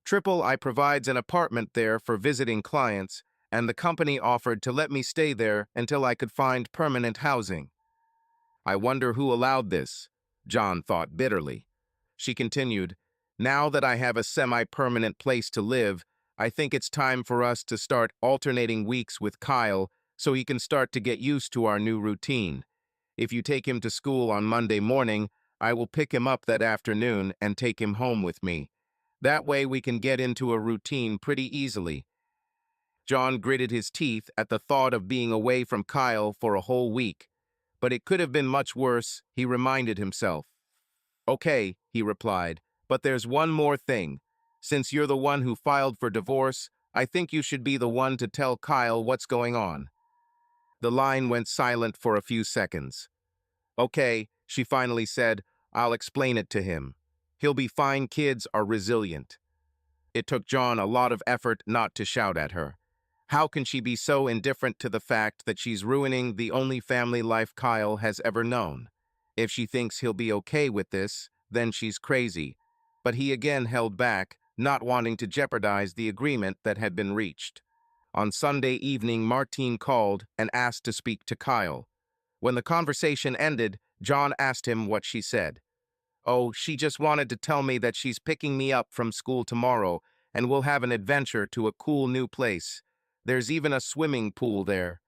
Triple I provides an apartment there for visiting clients, and the company offered to let me stay there until I could find permanent housing. I wonder who allowed this, John thought bitterly. She continued, now that I have a semi-permanent place to live, I think it's time for us to start alternating weeks with Kyle so he can start to get used to our new routine. If you take him to school on Monday morning, I will pick him up that afternoon and take him home with me. That way we can get into a routine pretty easily. John gritted his teeth at the thought of being away from Kyle for a whole week. But it could have been much worse, he reminded himself. Okay, he replied, but there's one more thing. Since you're the one who filed for divorce, I think you should be the one to tell Kyle what's going on. The line went silent for a few seconds. Okay, she finally said, I'll explain it to him. He'll be fine. Kids are resilient. It took John a lot of effort not to shout at her. How can she be so indifferent to the fact that she's ruining the only family life Kyle has ever known? If she thinks he'll be okay with this, then she's crazy. But he again held back, not wanting to jeopardize the agreement that had been reached. On Sunday evening, Martine called and asked to speak to Kyle. When the conversation ended, John asked him what she said. Oh, she just wanted to tell me that she's picking me up from school tomorrow and we'll have an adventure to a cool new place. There's even a swimming pool there.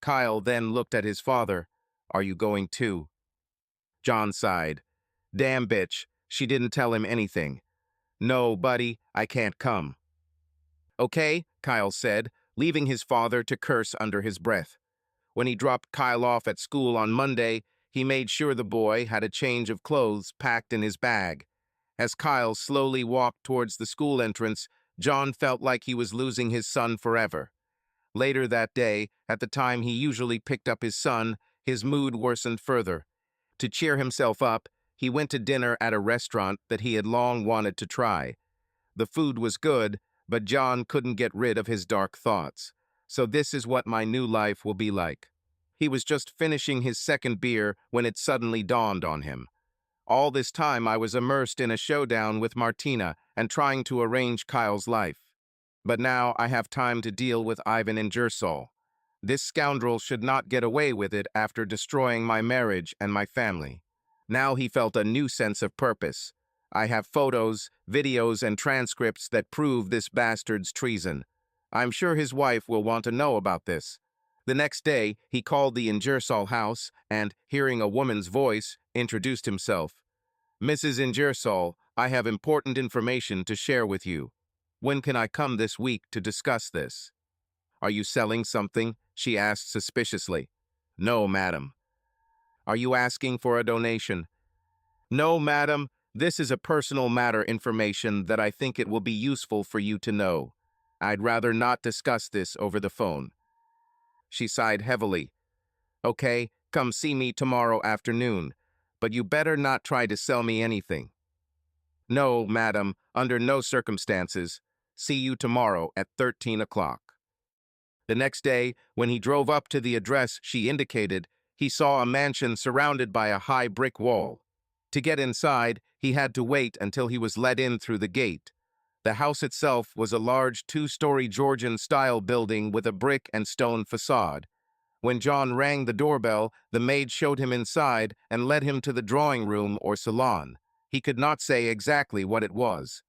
Kyle then looked at his father. Are you going too? John sighed. Damn bitch, she didn't tell him anything. No, buddy, I can't come. Okay, Kyle said, leaving his father to curse under his breath. When he dropped Kyle off at school on Monday, he made sure the boy had a change of clothes packed in his bag. As Kyle slowly walked towards the school entrance, John felt like he was losing his son forever. Later that day, at the time he usually picked up his son, his mood worsened further. To cheer himself up, he went to dinner at a restaurant that he had long wanted to try. The food was good, but John couldn't get rid of his dark thoughts. So this is what my new life will be like. He was just finishing his second beer when it suddenly dawned on him. All this time I was immersed in a showdown with Martina and trying to arrange Kyle's life. But now I have time to deal with Ivan Ingersoll. This scoundrel should not get away with it after destroying my marriage and my family. Now he felt a new sense of purpose. I have photos, videos, and transcripts that prove this bastard's treason. I'm sure his wife will want to know about this. The next day, he called the Ingersoll house and, hearing a woman's voice, introduced himself. Mrs. Ingersoll, I have important information to share with you. When can I come this week to discuss this? Are you selling something? She asked suspiciously. No, madam. Are you asking for a donation? No, madam. This is a personal matter information that I think it will be useful for you to know. I'd rather not discuss this over the phone. She sighed heavily. Okay, come see me tomorrow afternoon, but you better not try to sell me anything. No, madam, under no circumstances. See you tomorrow at 13 o'clock. The next day, when he drove up to the address she indicated, he saw a mansion surrounded by a high brick wall. To get inside, he had to wait until he was let in through the gate. The house itself was a large 2-story Georgian-style building with a brick and stone facade. When John rang the doorbell, the maid showed him inside and led him to the drawing room or salon. He could not say exactly what it was.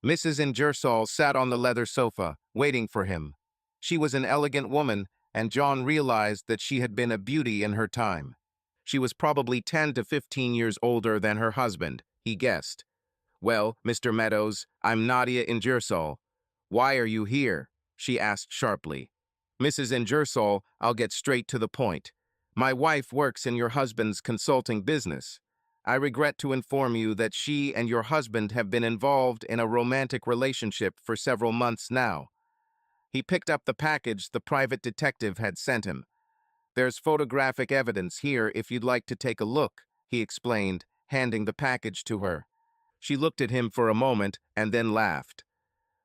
Mrs. Ingersoll sat on the leather sofa, waiting for him. She was an elegant woman, and John realized that she had been a beauty in her time. She was probably 10 to 15 years older than her husband, he guessed. "Well, Mr. Meadows, I'm Nadia Ingersoll. Why are you here?" she asked sharply. "Mrs. Ingersoll, I'll get straight to the point. My wife works in your husband's consulting business. I regret to inform you that she and your husband have been involved in a romantic relationship for several months now." He picked up the package the private detective had sent him. "There's photographic evidence here if you'd like to take a look," he explained, handing the package to her. She looked at him for a moment and then laughed.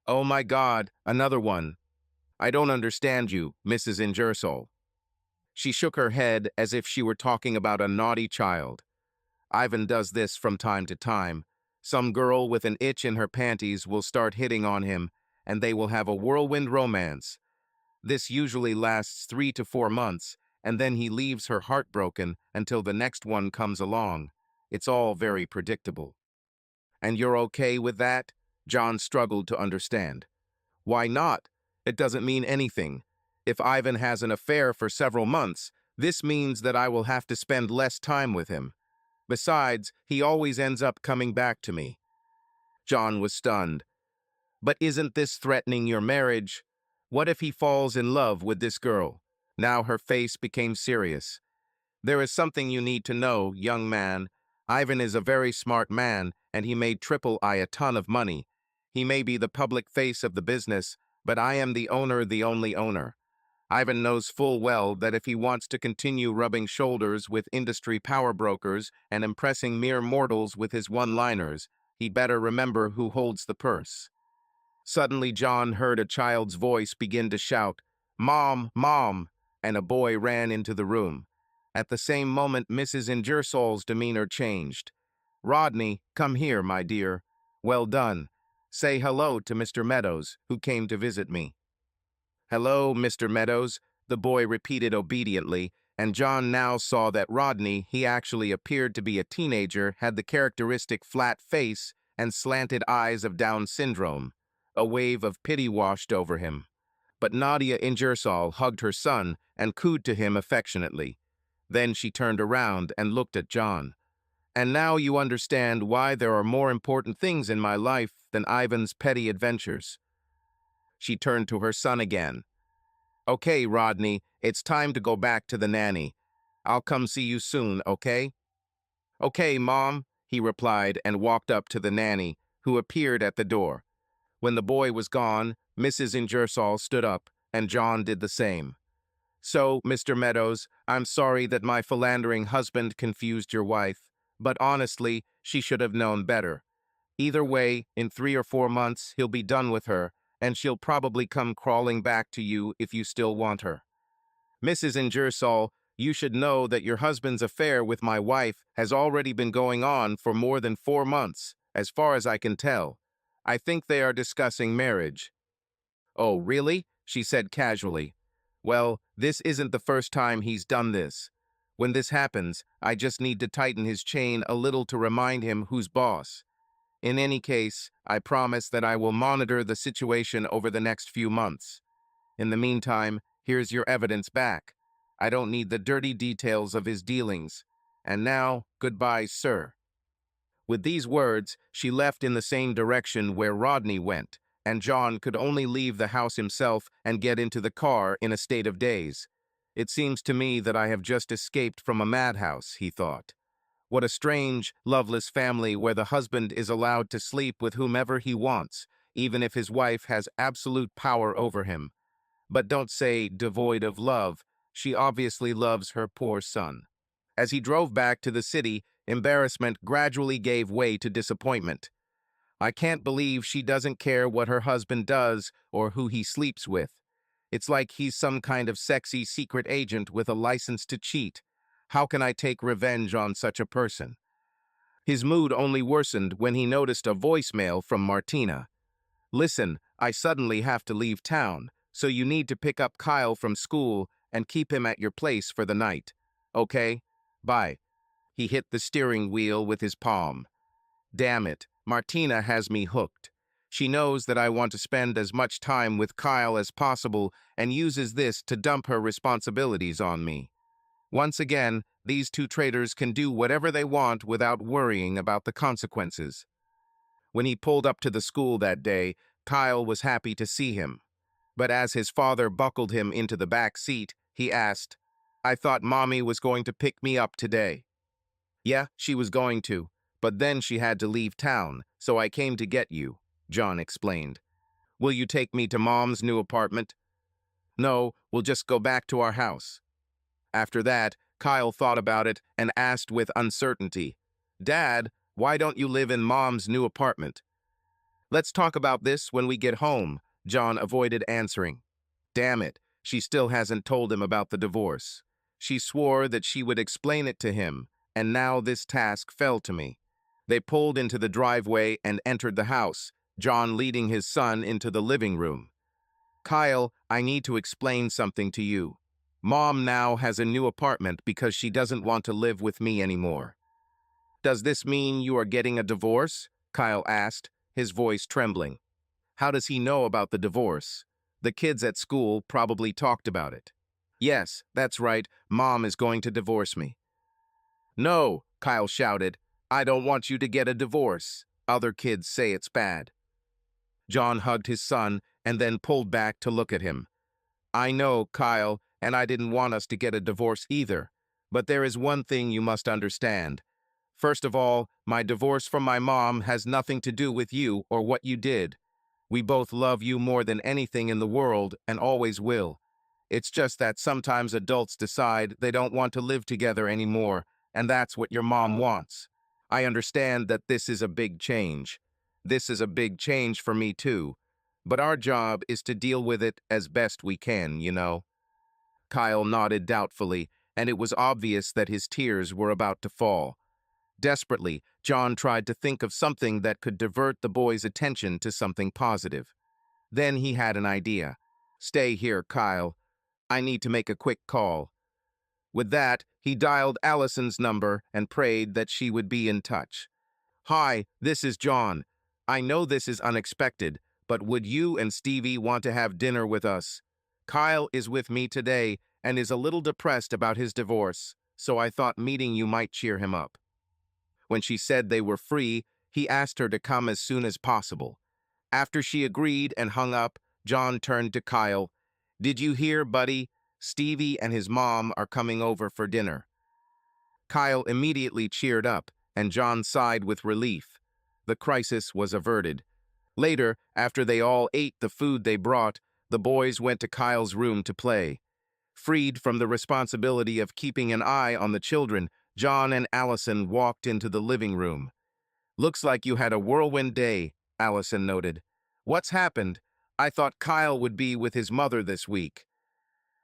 "Oh my God, another one. I don't understand you, Mrs. Ingersoll." She shook her head as if she were talking about a naughty child. "Ivan does this from time to time. Some girl with an itch in her panties will start hitting on him, and they will have a whirlwind romance. This usually lasts 3 to 4 months, and then he leaves her heartbroken until the next one comes along. It's all very predictable." "And you're okay with that?" John struggled to understand. "Why not? It doesn't mean anything. If Ivan has an affair for several months, this means that I will have to spend less time with him. Besides, he always ends up coming back to me." John was stunned. "But isn't this threatening your marriage? What if he falls in love with this girl?" Now her face became serious. "There is something you need to know, young man. Ivan is a very smart man, and he made Triple I a ton of money. He may be the public face of the business, but I am the owner, the only owner. Ivan knows full well that if he wants to continue rubbing shoulders with industry power brokers and impressing mere mortals with his one-liners, he'd better remember who holds the purse." Suddenly John heard a child's voice begin to shout, "Mom, Mom!" and a boy ran into the room. At the same moment, Mrs. Ingersoll's demeanor changed. "Rodney, come here, my dear. Well done. Say hello to Mr. Meadows, who came to visit me." "Hello, Mr. Meadows," the boy repeated obediently, and John now saw that Rodney, he actually appeared to be a teenager, had the characteristic flat face and slanted eyes of Down syndrome. A wave of pity washed over him. But Nadia Ingersoll hugged her son and cooed to him affectionately. Then she turned around and looked at John. "And now you understand why there are more important things in my life than Ivan's petty adventures." She turned to her son again. "Okay, Rodney, it's time to go back to the nanny. I'll come see you soon, okay?" "Okay, Mom," he replied and walked up to the nanny, who appeared at the door. When the boy was gone, Mrs. Ingersoll stood up, and John did the same. "So, Mr. Meadows, I'm sorry that my philandering husband confused your wife, but honestly, she should have known better. Either way, in 3 or 4 months, he'll be done with her, and she'll probably come crawling back to you if you still want her. Mrs. Ingersoll, you should know that your husband's affair with my wife has already been going on for more than 4 months, as far as I can tell. I think they are discussing marriage." "Oh, really?" she said casually. "Well, this isn't the first time he's done this. When this happens, I just need to tighten his chain a little to remind him who's boss. In any case, I promise that I will monitor the situation over the next few months. In the meantime, here's your evidence back. I don't need the dirty details of his dealings. And now, goodbye, sir." With these words, she left in the same direction where Rodney went, and John could only leave the house himself and get into the car in a state of daze. "It seems to me that I have just escaped from a madhouse," he thought. "What a strange, loveless family where the husband is allowed to sleep with whomever he wants, even if his wife has absolute power over him. But don't say devoid of love. She obviously loves her poor son." As he drove back to the city, embarrassment gradually gave way to disappointment. "I can't believe she doesn't care what her husband does or who he sleeps with. It's like he's some kind of sexy secret agent with a license to cheat. How can I take revenge on such a person?" His mood only worsened when he noticed a voicemail from Martina. "Listen, I suddenly have to leave town, so you need to pick up Kyle from school and keep him at your place for the night. Okay? Bye." He hit the steering wheel with his palm. "Damn it, Martina has me hooked. She knows that I want to spend as much time with Kyle as possible and uses this to dump her responsibilities on me. Once again, these two traitors can do whatever they want without worrying about the consequences. When he pulled up to the school that day, Kyle was happy to see him. But as his father buckled him into the back seat, he asked, "I thought Mommy was going to pick me up today." "Yeah, she was going to, but then she had to leave town, so I came to get you," John explained. "Will you take me to Mom's new apartment?" "No, we'll just go back to our house." After that, Kyle thought about it and asked with uncertainty, "Dad, why don't you live in Mom's new apartment?" "Let's talk about this when we get home," John avoided answering. Damn it, she still hasn't told him about the divorce. She swore that she would explain it to him, and now this task fell to me. They pulled into the driveway and entered the house, John leading his son into the living room. "Kyle, I need to explain something to you. Mom now has a new apartment because she doesn't want to live with me anymore." "Does this mean you are getting a divorce?" Kyle asked, his voice trembling. How does he know about the divorce? The kids at school probably talked about it. "Yes, that's right, Mom is going to divorce me." "No," Kyle shouted. "I don't want you to get a divorce. Other kids say it's bad." John hugged his son and then pulled back to look at him. "I know, Kyle, and I didn't want us to get a divorce either. But there is one thing you must understand. First of all, my divorce from my mom has nothing to do with you or what you did. We both love you more than anything in the world and always will. It's just that sometimes adults decide they don't want to live together anymore, and that's what your mom wants. I understand that this is a big change. This is a big change for me too. But our job is to deal with it as best we can, you know." Kyle nodded doubtfully, and it was obvious that his tears were about to fall. Desperately, John tried to think of something that could divert the boy's attention to something positive. Then he had an idea. "Stay here, Kyle. I need to make a quick call." With that, he dialed Allison's number and prayed that she would be in touch. "Hi, this is John. I know this is unexpected, but would you and Stevie want to have dinner with us? Kyle is with me today and is a little depressed about his divorce, so I thought meeting you might cheer him up." When she said they were free, he asked her to come as soon as possible. After she agreed and hung up, John turned to Kyle. "Did you hear, buddy? Stevie and his mom are coming over for dinner." Kyle immediately cheered up, and John sighed with relief. The crisis was averted. Later, after they all ate the food they brought, the boys went to Kyle's room to play. Freed from the responsibility of keeping an eye on the children, John and Allison walked into the living room. "Looks like you had a whirlwind day," Allison noted. "What's happened? I thought Kyle would be with his mother this week."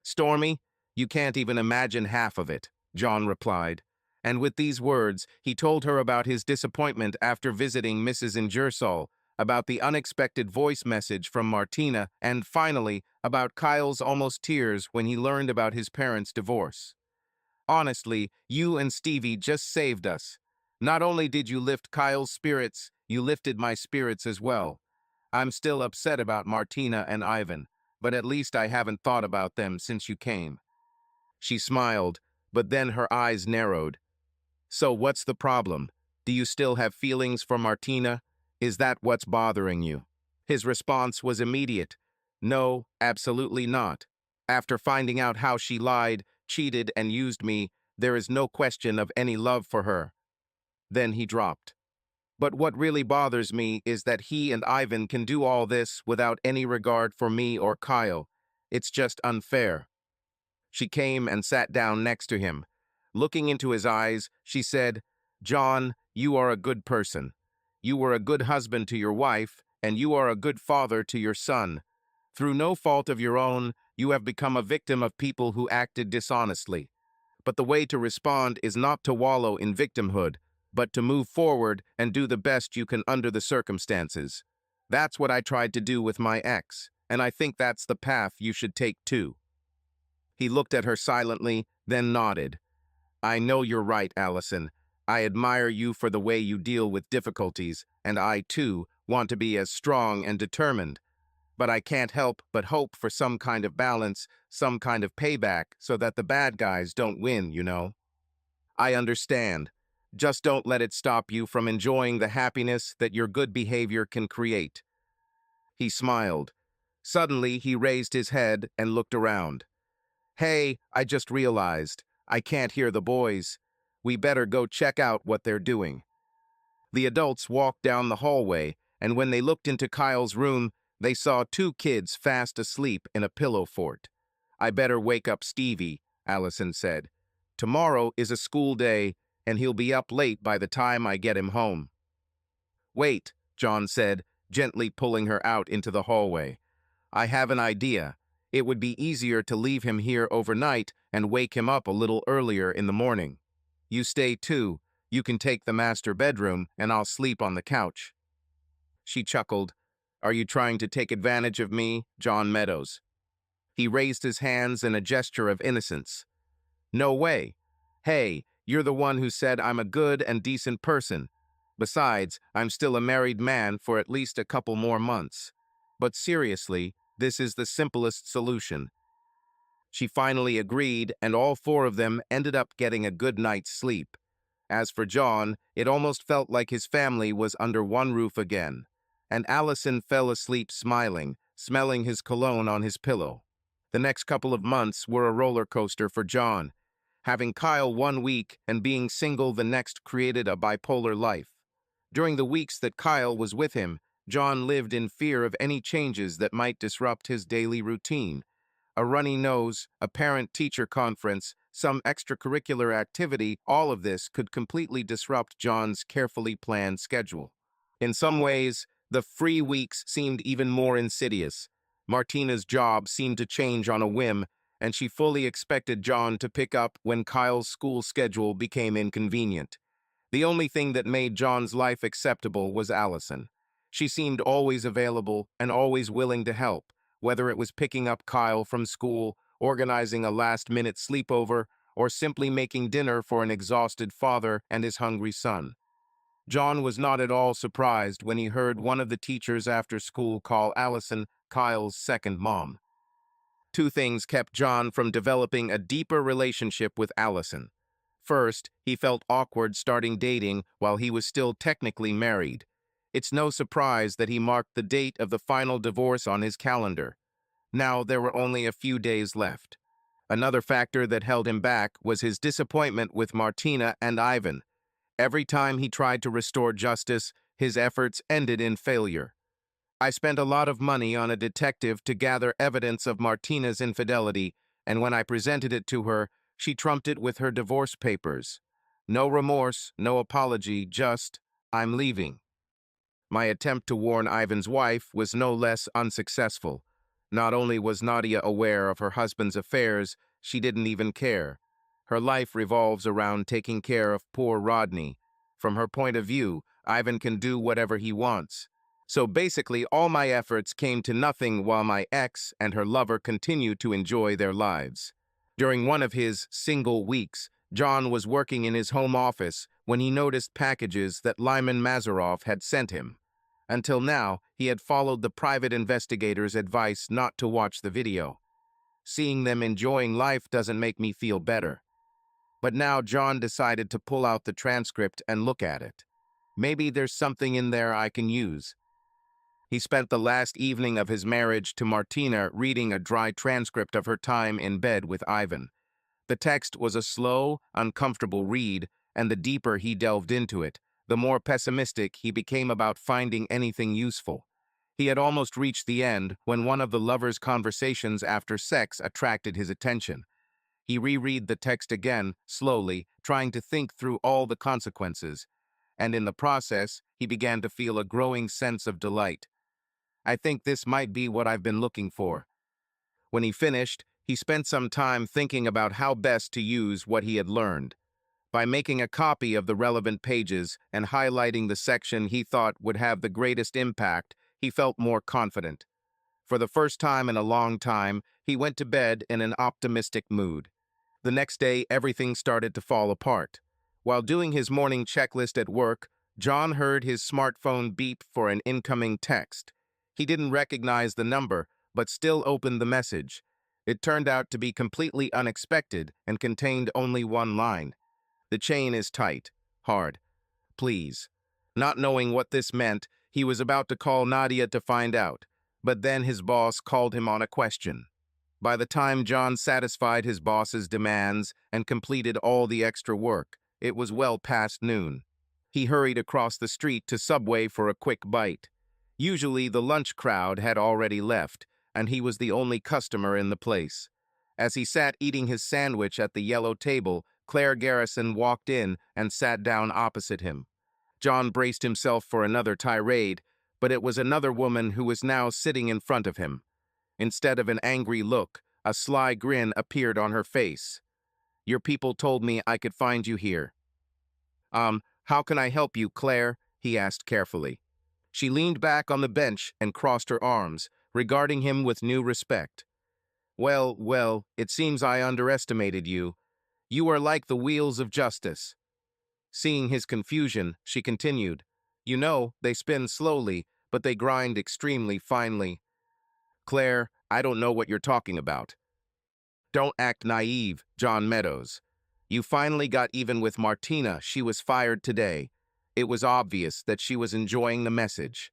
"Stormy, you can't even imagine half of it," John replied. And with these words, he told her about his disappointment after visiting Mrs. Ingersoll, about the unexpected voice message from Martina, and finally, about Kyle's almost tears when he learned about his parents' divorce. "Honestly, you and Stevie just saved us. Not only did you lift Kyle's spirits, you lifted my spirits as well. I'm still upset about Martina and Ivan, but at least I haven't thought about them since you came." She smiled, but then her eyes narrowed. "So what's the problem? Do you still have feelings for Martina? Is that what's bothering you?" His response was immediate. "No, absolutely not. After finding out how she lied, cheated, and used me, there is no question of any love for her." Then he dropped. "But what really bothers me is that he and Ivan can do all this without any regard for me or Kyle. It's just unfair." She came and sat down next to him. Looking into his eyes, she said, "John, you are a good person. You were a good husband to your wife, and you are a good father to your son. Through no fault of your own, you have become a victim of people who acted dishonestly. But the way to respond is not to wallow in victimhood, but to move forward and do the best you can under the circumstances. That's what I tried to do with my ex, and I think that's the path you should take too." He looked at her silently, then nodded. "I know you're right, Allison. I admire you for the way you deal with difficulties, and I, too, want to be as strong and determined, but I can't help but hope for some kind of balance, some kind of payback, so that the bad guys don't win, you know? I understand. Just don't let it stop you from enjoying the happiness that your good behavior can create. He smiled. Suddenly, he raised his head and looked around. Hey, I just realized. I can't hear the boys. We better go check out what they're doing. The adults walked down the hallway, and when they looked into Kyle's room, they saw two kids fast asleep in a pillow fort. I better wake up Stevie, Allison said. Tomorrow is a school day, and he'll be up late by the time I get him home. Wait, John said, gently pulling her out into the hallway. I have an idea. It would be easier to leave him here overnight and wake him up a little earlier in the morning. You stay too. You can take the master bedroom, and I'll sleep on the couch. She chuckled. Are you trying to take advantage of me, John Meadows? He raised his hands in a gesture of innocence. No way. Hey, you're the one who said I'm a good and decent person. Besides, I'm still a married man for at least a couple more months. But seriously, this is the simplest solution. She finally agreed, and all four of them ended up getting a good night's sleep. As for John, it almost felt like his family was under one roof again. And Allison fell asleep smiling, smelling his cologne on his pillow. The next couple of months were a roller coaster for John. Having Kyle 1 week and being single the next created a bipolar life. During the weeks that Kyle was with him, John lived in fear of any changes that might disrupt his daily routine. A runny nose, a parent-teacher conference, some extracurricular activity, all of this could completely disrupt John's carefully planned schedule. In some ways, the free weeks seemed even more insidious. Martina's job seemed to change on a whim, and she fully expected John to pick up when Kyle's school schedule became inconvenient. The only thing that made John's life acceptable was Allison. She seemed always available and always willing to help, whether it was picking up Kyle from school, organizing a last-minute sleepover, or simply making dinner for an exhausted father and his hungry son. John was not at all surprised when he heard one of the teachers after school call Allison Kyle's second mom. Two things kept John from developing a deeper relationship with Allison. First, he felt awkward starting dating while he was still technically married. It's no surprise that he marked the date of the final divorce on his calendar. Now there were only a few days left. Another factor that held him back was his disappointment with Martina and Ivan. Every time he tried to restore justice, his efforts ended in failure. I spent a lot of money on a detective to gather evidence of Martina's infidelity, and when I presented it to her, she trumped it with her divorce papers. No remorse, no apology, just, I'm leaving. My attempt to warn Ivan's wife was no less unsuccessful. Not only was Nadia aware of her husband's affairs, she didn't even care. Her life revolves around taking care of poor Rodney. From her point of view, Ivan can do whatever he wants. So basically, all my efforts came to nothing while my ex and her lover continued to enjoy their lives. During one of his single weeks, John was working in his home office when he noticed packages that Lyman Mazarov had sent him. Until now, he had followed the private investigator's advice not to watch the video. Seeing them enjoying life doesn't make me feel better. But now John decided to pull out the transcript and look at it. Maybe there's something in there I can use. He spent the last evening of his marriage to Martina reading a dry transcript of her time in bed with Ivan. The text was a slow, uncomfortable read, and the deeper he delved into it, the more pessimistic he became about finding anything useful. He had almost reached the end when one of the lovers' conversations after sex attracted his attention. He reread the text again, slowly, trying to think through all the consequences, and in the process, he began to feel a growing sense of delight. I think this might be what I've been looking for. When he finished, he spent some time thinking about how best to use what he had learned. By making a copy of the relevant pages and highlighting the section he thought would have the greatest impact, he felt more confident. For the first time in a long time, he went to bed in an optimistic mood. The next day, everything started to fall apart. While doing his morning checklist at work, John heard his smartphone beep for an incoming text. He didn't recognize the number, but still opened the message. It turned out to be completely unexpected and contained only one line. The chain is tight. Hard. Please. Not knowing what this meant, he was about to call Nadia to find out, but then his boss called him on a question. By the time John satisfied his boss's demands and completed all the extra work, it was well past noon. He hurried across the street to Subway for a quick bite. Usually the lunch crowd had already left, and he was the only customer in the place. As he sat eating his sandwich at the yellow table, Claire Garrison walked in and sat down opposite him. John braced himself for another tirade, but it was another woman who was now sitting in front of him. Instead of an angry look, a sly grin appeared on her face. "Your people told me I could find you here." How can I help you, Claire?" he asked carefully. She leaned back on the bench and crossed her arms, regarding him with new respect. Well, it seems I underestimated you. You are like the wheels of justice." Seeing his confusion, she continued, "You know, they spin slowly, but they grind extremely finely." "Claire, I don't know what you're talking about." "Don't act naive, John Meadows. You finally got even with Martina. She was fired today. It was obvious that she was enjoying the message.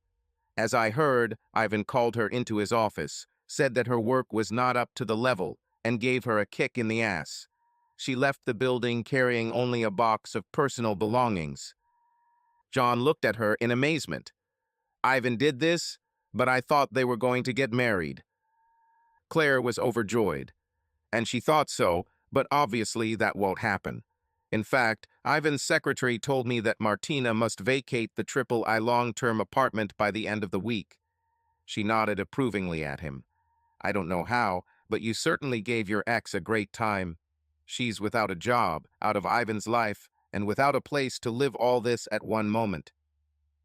As I heard, Ivan called her into his office, said that her work was not up to the level, and gave her a kick in the ass. She left the building carrying only a box of personal belongings." John looked at her in amazement. "Ivan did this? But I thought they were going to get married." Claire was overjoyed. "And she thought so, but obviously that won't happen. In fact, Ivan's secretary told me that Martina must vacate the Triple I long-term apartment by the end of the week." She nodded approvingly at him. "I don't know how, but you certainly gave your ex a great time. She's without a job, out of Ivan's life, and without a place to live all this at one moment."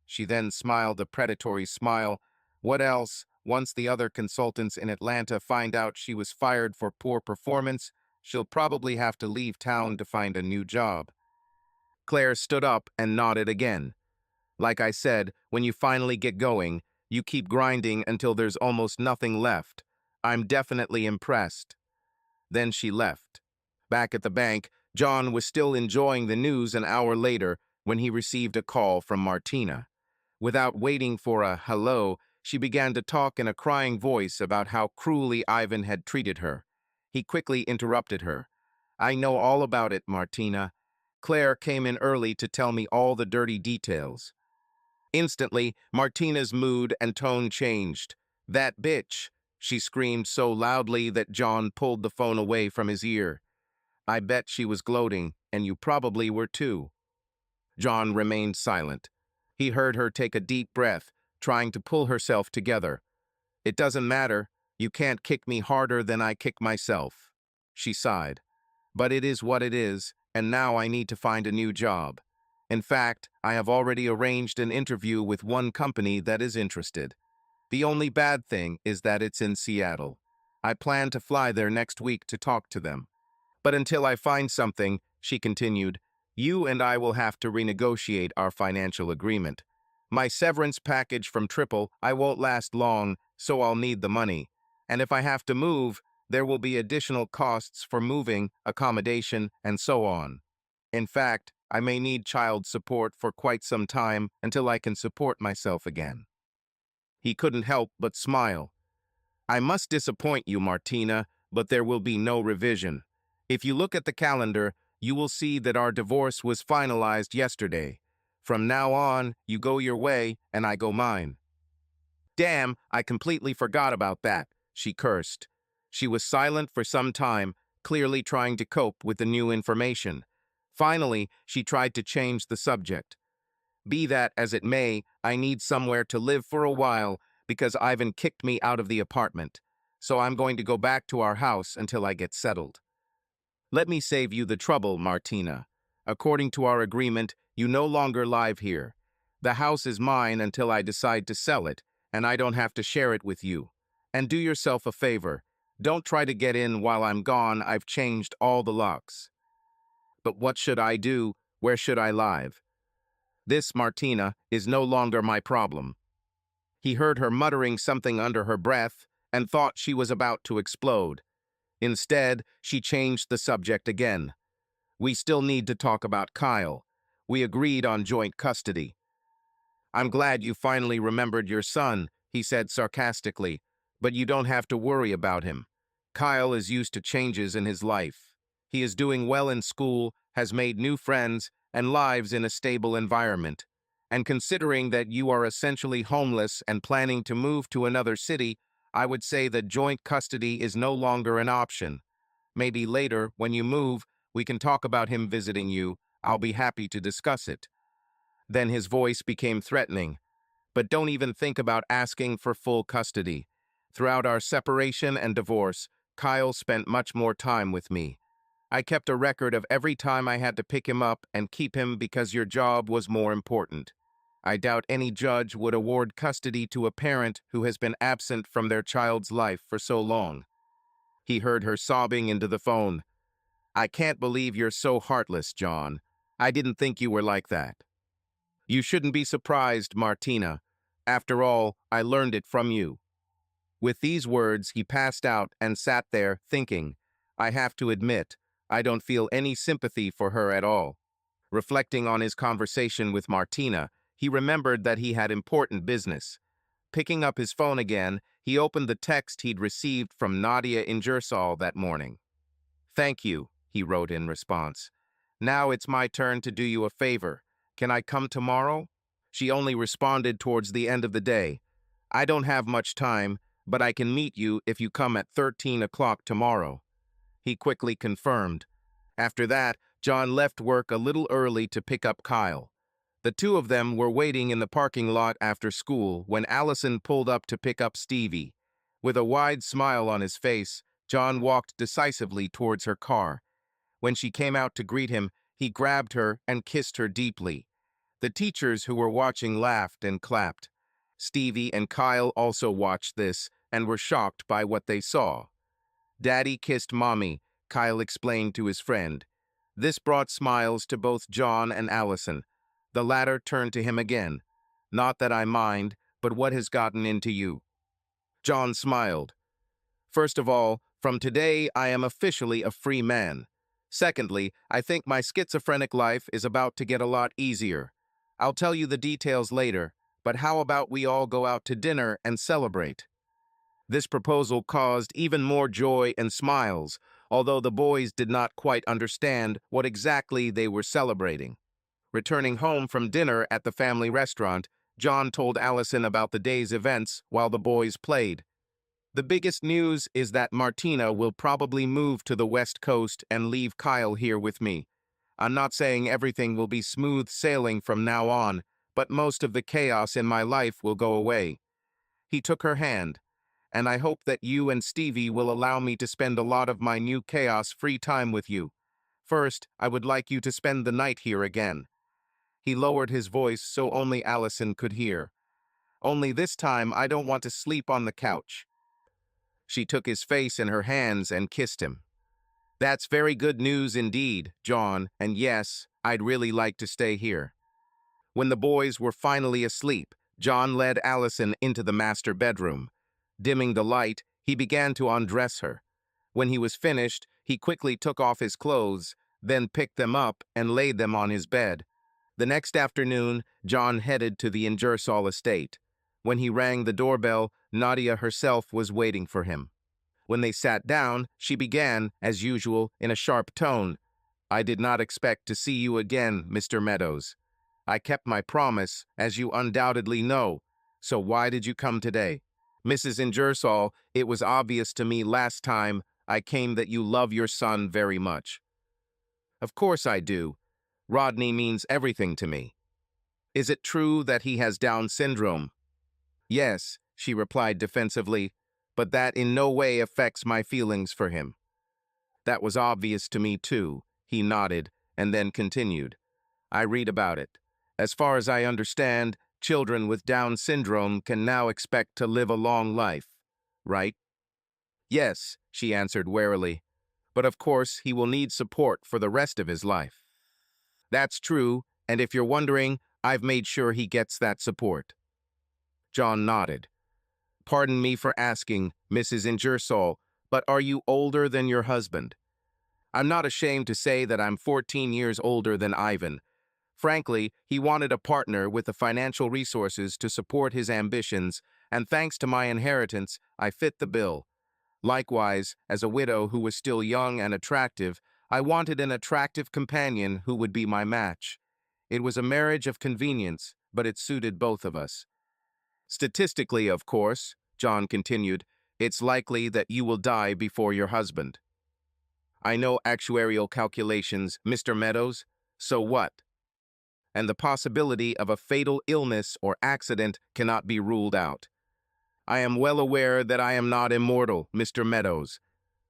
She then smiled a predatory smile. "What else? Once the other consultants in Atlanta find out she was fired for poor performance, she'll probably have to leave town to find a new job." Claire stood up and nodded again. "Like I said, when you finally get going, you keep grinding until there's almost nothing left. I'm definitely impressed." Then she left. Back at the bank, John was still enjoying the news an hour later when he received a call from Martina. Without waiting for a hello, she began to talk in a crying voice about how cruelly Ivan had treated her. He quickly interrupted her. "I know all about it, Martina. Claire came in early to tell me all the dirty details." Instantly, Martina's mood and tone changed. "That bitch!" she screamed so loudly that John pulled the phone away from his ear. "I bet she was gloating, and you probably were too." John remained silent. He heard her take a deep breath, trying to pull herself together. "It doesn't matter. You can't kick me harder than I kick myself." She sighed. "But it is what it is, and now I need to find a new job. In fact, I have already arranged an interview with one company that is interested. The only bad thing is that it's in Seattle. I plan to fly there next week to talk to them. But until I find something," she continued, "you and I will have to renegotiate our financial agreement. My severance package from Triple I won't last long, so I'll need the money. And if I have to move, there will be additional costs for moving, accommodation, and so on. In fact, I may need child support for quite some time until I can support myself again." He couldn't help but smile. "I must disappoint you, Martina, but there will be no revision. If you look at the calendar, you will see that our divorce was finalized yesterday. From now on, you go your way and I go mine." "Damn, I completely forgot about that," she cursed. She was silent for some time, clearly trying to cope with the new information. Finally, she tried to change the subject. "Be that as it may, I need somewhere to live for a while because Ivan kicked me out of the apartment. So I'm going to go back to our house until I get settled." "Let me save you the trouble, Martina. According to our agreement, you no longer live here. The house is mine until I decide to sell it, and I don't have to share it with you. And do yourself a favor. Don't try to get in while I'm gone. I've changed all the locks." "But what should I do? Where should I live?" This, Martina, is no longer my problem. He heard her muttering something under her breath and thought she was about to explode. Instead, she changed the subject again. We still need to talk about Kyle. We agreed on joint custody. I'm glad you finally remembered your son, he said sarcastically, but you don't have to worry about him. Kyle is used to changes in his life. He is doing well in school, has made new friends, and lives in a stable environment. And considering that you are essentially homeless and planning to move to another city, I would say that joint custody is no longer an option. Maybe later, when you move, we can talk about him visiting you. I'll be happy to discuss it. Then his voice became threatening. But don't even think about asking for full custody. Throughout our separation and divorce, Kyle spent much more time with me. I kept a record of every time I had to pick him up and keep him because your job was more important. I doubt any judge would award custody to a parent who has been absent from their child's life for so long. He heard her sobbing into the phone. I can't believe you're so heartless, John. I didn't think you were like that. You shouldn't be surprised, Martina. After all, I learned it from you. With these words, he passed out and sat there, thinking, I have to admit, I don't feel any sympathy for her at all. Reflecting on his conversation with Martina, he remembered that he had important business. Picking up his phone again, he opened the text he'd received from Nadia Ingersoll that morning. Thank you, he wrote in response. Now it's my turn to do you a favor. Can I come tomorrow? She only responded towards the end of the day. I don't have much time, but I can meet you if you come at 13 o'clock tomorrow. He quickly confirmed. After that, John left work a little early to pick up Kyle. The two of them were waiting in the parking lot after school when Allison pulled up to pick up Stevie. With a wide smile on his face, John walked decisively towards her car. When she came out to greet him, he grabbed her and kissed her deeply. The teachers who were watching laughed and clapped. Stevie and Kyle also watched this and were shocked by what they saw. Daddy kissed Mommy, Kyle explained to his friend. This brought smiles to both John and Allison. The latter turned to him again. Not that I mind, but what has gotten into you? John smiled. First of all, from today I am officially a free man. Secondly, I think my schizophrenic life is about to get a lot easier. I'll tell you the details later, but how about we all go out to dinner and celebrate? This proposal caused even more joy and smiles, although the boys did not quite understand what exactly they were celebrating. Returning home from dinner at the family restaurant, John told Allison about the day's events while the boys played. The biggest news is that Martina will probably move to the West Coast and leave Kyle here with me. I'm not saying everything will be smooth sailing from now on, but most of the chaos in my life will go away. He took her hand, and I hope that you and Stevie will allow me to spend a lot of my new chaos-free time with you. First, I would like you to spend the night here again. He lowered his voice so only Allison could hear. Only this time I don't want to sleep on the couch. She took his face in her hands and kissed him. That's very good news indeed, John, and yes, I'd really like to stay here. When the boys were finally asleep, John led Allison into the master bedroom. Dimming the light, he began to undress her. When he was finished, he quickly took off his clothes, then picked them up and laid them on his bed. The next afternoon, John headed to the Ingersoll estate. When he rang the doorbell, Nadia herself was waiting for him. When they sat down, she began, as usual, in a sharp tone. I did not expect to see you again, Mr. Meadows. I kept my promise, as you undoubtedly know. So why did you come today? Mrs. Ingersoll, it was obvious to me last time I came that you love your son very much. Of course I do. Rodney means everything to me. Is it true that he has Down syndrome? Yes, she replied defensively, but that in no way affects my feelings for him. That was obvious to me too, he nodded, and then continued. I read about it. As far as I understand, children with Down syndrome can now expect to live a long life, right? Yes, she answered warily, but of course he will need support for the rest of his life. That's true, and if you're wondering, I've made sure he gets that support." John nodded. "Pardon me for asking, Mrs. Ingersoll, but are you older than your husband?" "I'm not ashamed to say that I'm 14 years older than Ivan. Frankly, he wanted a partner with the financial resources to support his ambitions, and thanks to my inheritance, I fit the bill. Likewise, as a widow who was still young and attractive, I wanted an attractive companion who would be my match. It was a marriage of convenience, but it suited both of us. Statistically, of course," John continued, "it's likely that you will die before your husband." "I know actuarial calculations, Mr. Meadows. So what? And the possibility of a fatal illness or accident cannot be ruled out. I am well aware that I am not immortal, Mr. Meadows.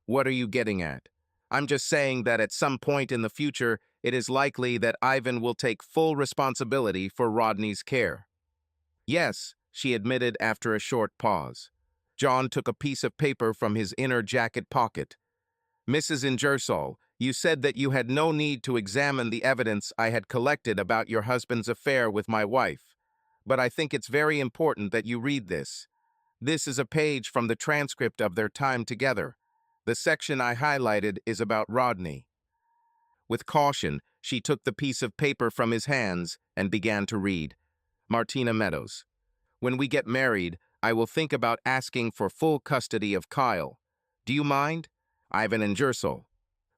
What are you getting at?" "I'm just saying that at some point in the future, it is likely that Ivan will take full responsibility for Rodney's care." "Yes," she admitted after a short pause. John took a piece of paper from his inner jacket pocket. "Mrs. Ingersoll, you said that you had no need to examine the evidence I had collected about your husband's affair with my wife. But I think it's very important that you read this. This is a page from the transcript of their time together. The section I highlighted is about Rodney." With caution, she took the piece of paper from his hands and began to read. "Martina Meadows. When we get married, I will think about asking for full custody of Kyle. Do you mind? Ivan Ingersoll.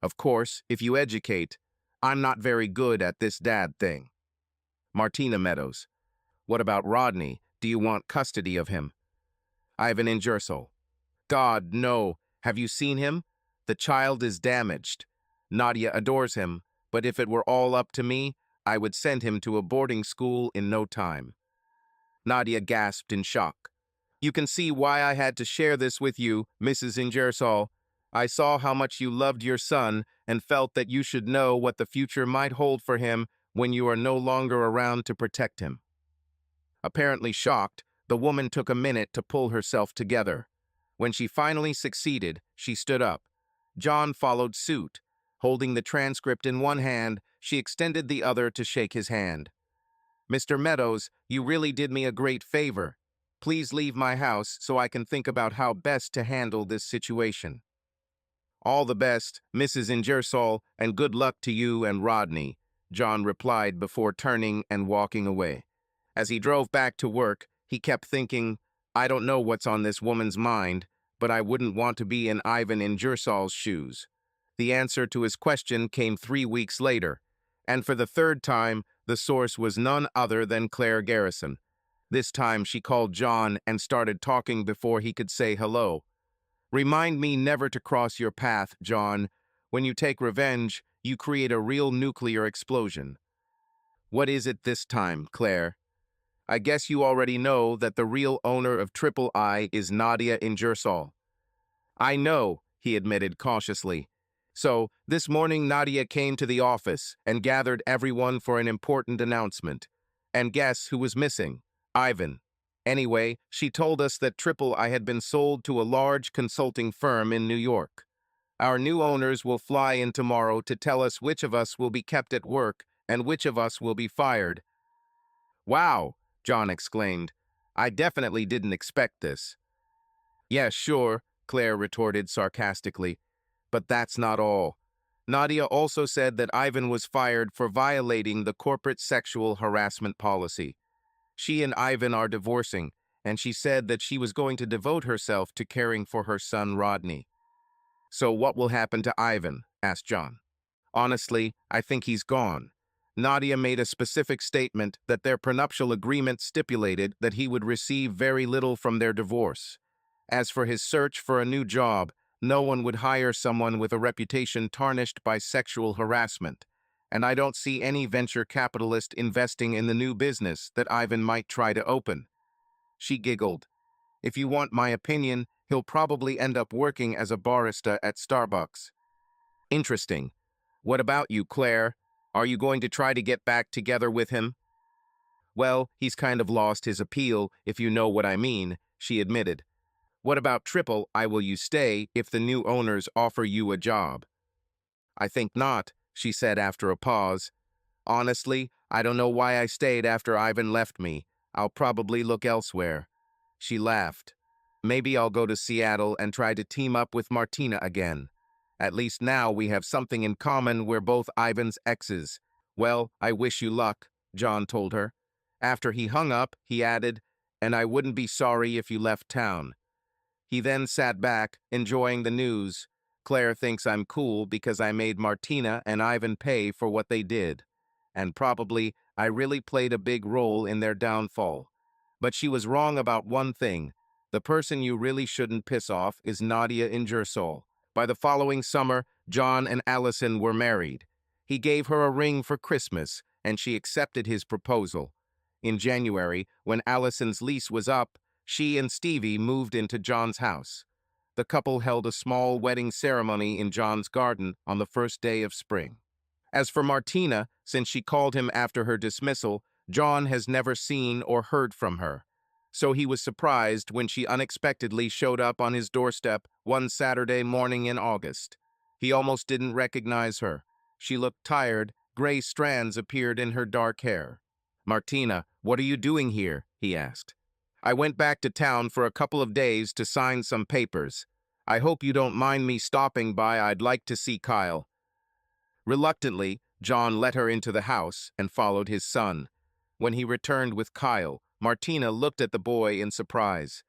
Of course, if you educate, I'm not very good at this dad thing. Martina Meadows. What about Rodney? Do you want custody of him? Ivan Ingersoll. God, no. Have you seen him? The child is damaged. Nadia adores him, but if it were all up to me, I would send him to a boarding school in no time." Nadia gasped in shock. "You can see why I had to share this with you, Mrs. Ingersoll. I saw how much you loved your son and felt that you should know what the future might hold for him when you are no longer around to protect him." Apparently shocked, the woman took a minute to pull herself together. When she finally succeeded, she stood up. John followed suit. Holding the transcript in one hand, she extended the other to shake his hand. "Mr. Meadows, you really did me a great favor. Please leave my house so I can think about how best to handle this situation." "All the best, Mrs. Ingersoll, and good luck to you and Rodney," John replied before turning and walking away. As he drove back to work, he kept thinking, "I don't know what's on this woman's mind, but I wouldn't want to be in Ivan Ingersoll's shoes." The answer to his question came 3 weeks later, and for the third time, the source was none other than Claire Garrison. This time she called John and started talking before he could say hello. "Remind me never to cross your path, John. When you take revenge, you create a real nuclear explosion." "What is it this time, Claire?" "I guess you already know that the real owner of Triple I is Nadia Ingersoll." "I know," he admitted cautiously. "So, this morning Nadia came to the office and gathered everyone for an important announcement. And guess who was missing? Ivan. Anyway, she told us that Triple I had been sold to a large consulting firm in New York. Our new owners will fly in tomorrow to tell us which of us will be kept at work and which of us will be fired." "Wow," John exclaimed. "I definitely didn't expect this." "Yeah, sure," Claire retorted sarcastically. "But that's not all. Nadia also said that Ivan was fired for violating the corporate sexual harassment policy. She and Ivan are divorcing, and she said that she was going to devote herself to caring for her son Rodney." "So what will happen to Ivan?" asked John. "Honestly, I think he's gone. Nadia made a specific statement that their prenuptial agreement stipulated that he would receive very little from their divorce. As for his search for a new job, no one would hire someone with a reputation tarnished by sexual harassment, and I don't see any venture capitalist investing in the new business that Ivan might try to open." She giggled. "If you want my opinion, he'll probably end up working as a barista at Starbucks." "Interesting. What about you, Claire? Are you going to try to get back together with him?" "Well, he's kind of lost his appeal, if you know what I mean," she admitted. "What about Triple I will you stay if the new owners offer you a job?" "I think not," she said after a pause. "Honestly, I don't know why I stayed after Ivan left me. I'll probably look elsewhere. She laughed. Maybe I'll go to Seattle and try to team up with Martina again. At least now we have something in common. We're both Ivan's exes. Well, I wish you luck, John told her. After he hung up, he added, and I wouldn't be sorry if you left town. He then sat back, enjoying the news. Claire thinks I'm cool because I made Martina and Ivan pay for what they did. And probably I really played a big role in their downfall. But she was wrong about one thing. The person you really shouldn't piss off is Nadia Ingersoll. By the following summer, John and Allison were married. He gave her a ring for Christmas, and she accepted his proposal. In January, when Allison's lease was up, she and Stevie moved into John's house. The couple held a small wedding ceremony in John's garden on the first day of spring. As for Martina, since she called him after her dismissal, John has never seen or heard from her. So he was surprised when she unexpectedly showed up on his doorstep one Saturday morning in August. He almost didn't recognize her. She looked tired. Gray strands appeared in her dark hair. "Martina, what are you doing here?" he asked. "I went back to town for a couple of days to sign some papers. I hope you don't mind me stopping by. I'd like to see Kyle." Reluctantly, John let her into the house and followed his son. When he returned with Kyle, Martina looked at the boy in surprise.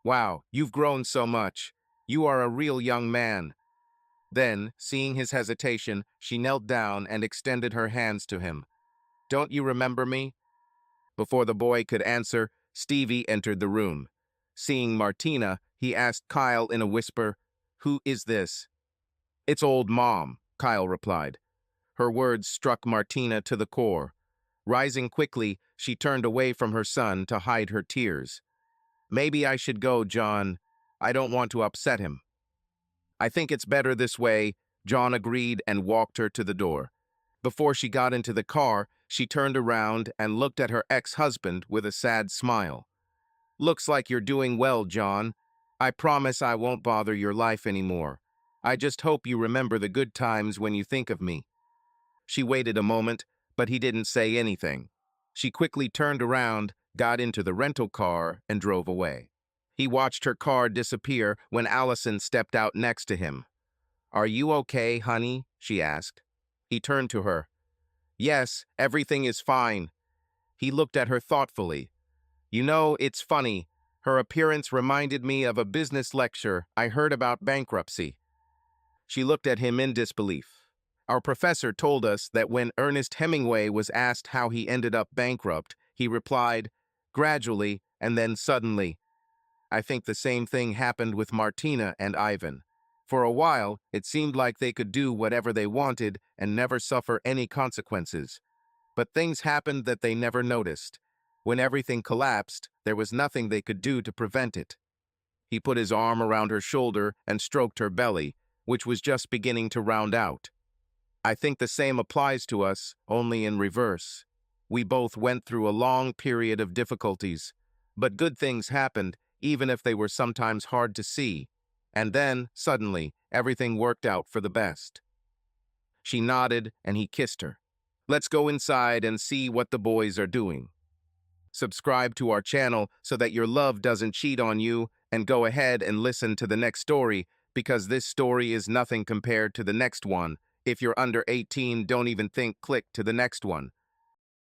"Wow, you've grown so much. You are a real young man." Then, seeing his hesitation, she knelt down and extended her hands to him. "Don't you remember me?" Before the boy could answer, Stevie entered the room. Seeing Martina, he asked Kyle in a whisper, "Who is this?" "It's old Mom," Kyle replied. Her words struck Martina to the core. Rising quickly, she turned away from her son to hide her tears. "Maybe I should go, John. I don't want to upset him." "I think it's better this way," John agreed and walked her to the door. Before she got into the car, she turned around and looked at her ex-husband with a sad smile. "Looks like you're doing well, John. I promise I won't bother your life anymore. I just hope you remember the good times when you think of me." She waited a moment, but he didn't say anything. She quickly turned around, got into the rental car, and drove away. He watched her car disappear when Allison stepped out next to him. "Are you okay, honey?" she asked. He turned to her. "Yes, everything is fine." He looked at her thoughtfully. "You know, it's funny. Her appearance reminded me of a business lecture I heard about bankruptcy." She looked at him in disbelief. "Our professor told us that when Ernest Hemingway was asked how he ended up bankrupt, he replied, 'Gradually and then suddenly.' I think the same thing happened with Martina and Ivan. For a while, it seemed like they could do whatever they wanted and never suffer any consequences. But things happened that they never noticed. When everything collapsed, there was nothing they could do to prevent it." He put his arm around her shoulder and stroked her belly, which was just beginning to round out. "I think the same applies to us, only in reverse. We both went through a long period of difficulties, but good things happened, even if they were sometimes hard to see. And then, suddenly, everything worked out for the best." She nodded, and he kissed her. "Let's go inside and see what the boys are doing." Subscribe to our channel so that your love doesn't cheat on you, and go ahead and listen to the next story, because this story is nothing compared to the next one. If you're under 18, don't even click to the next one.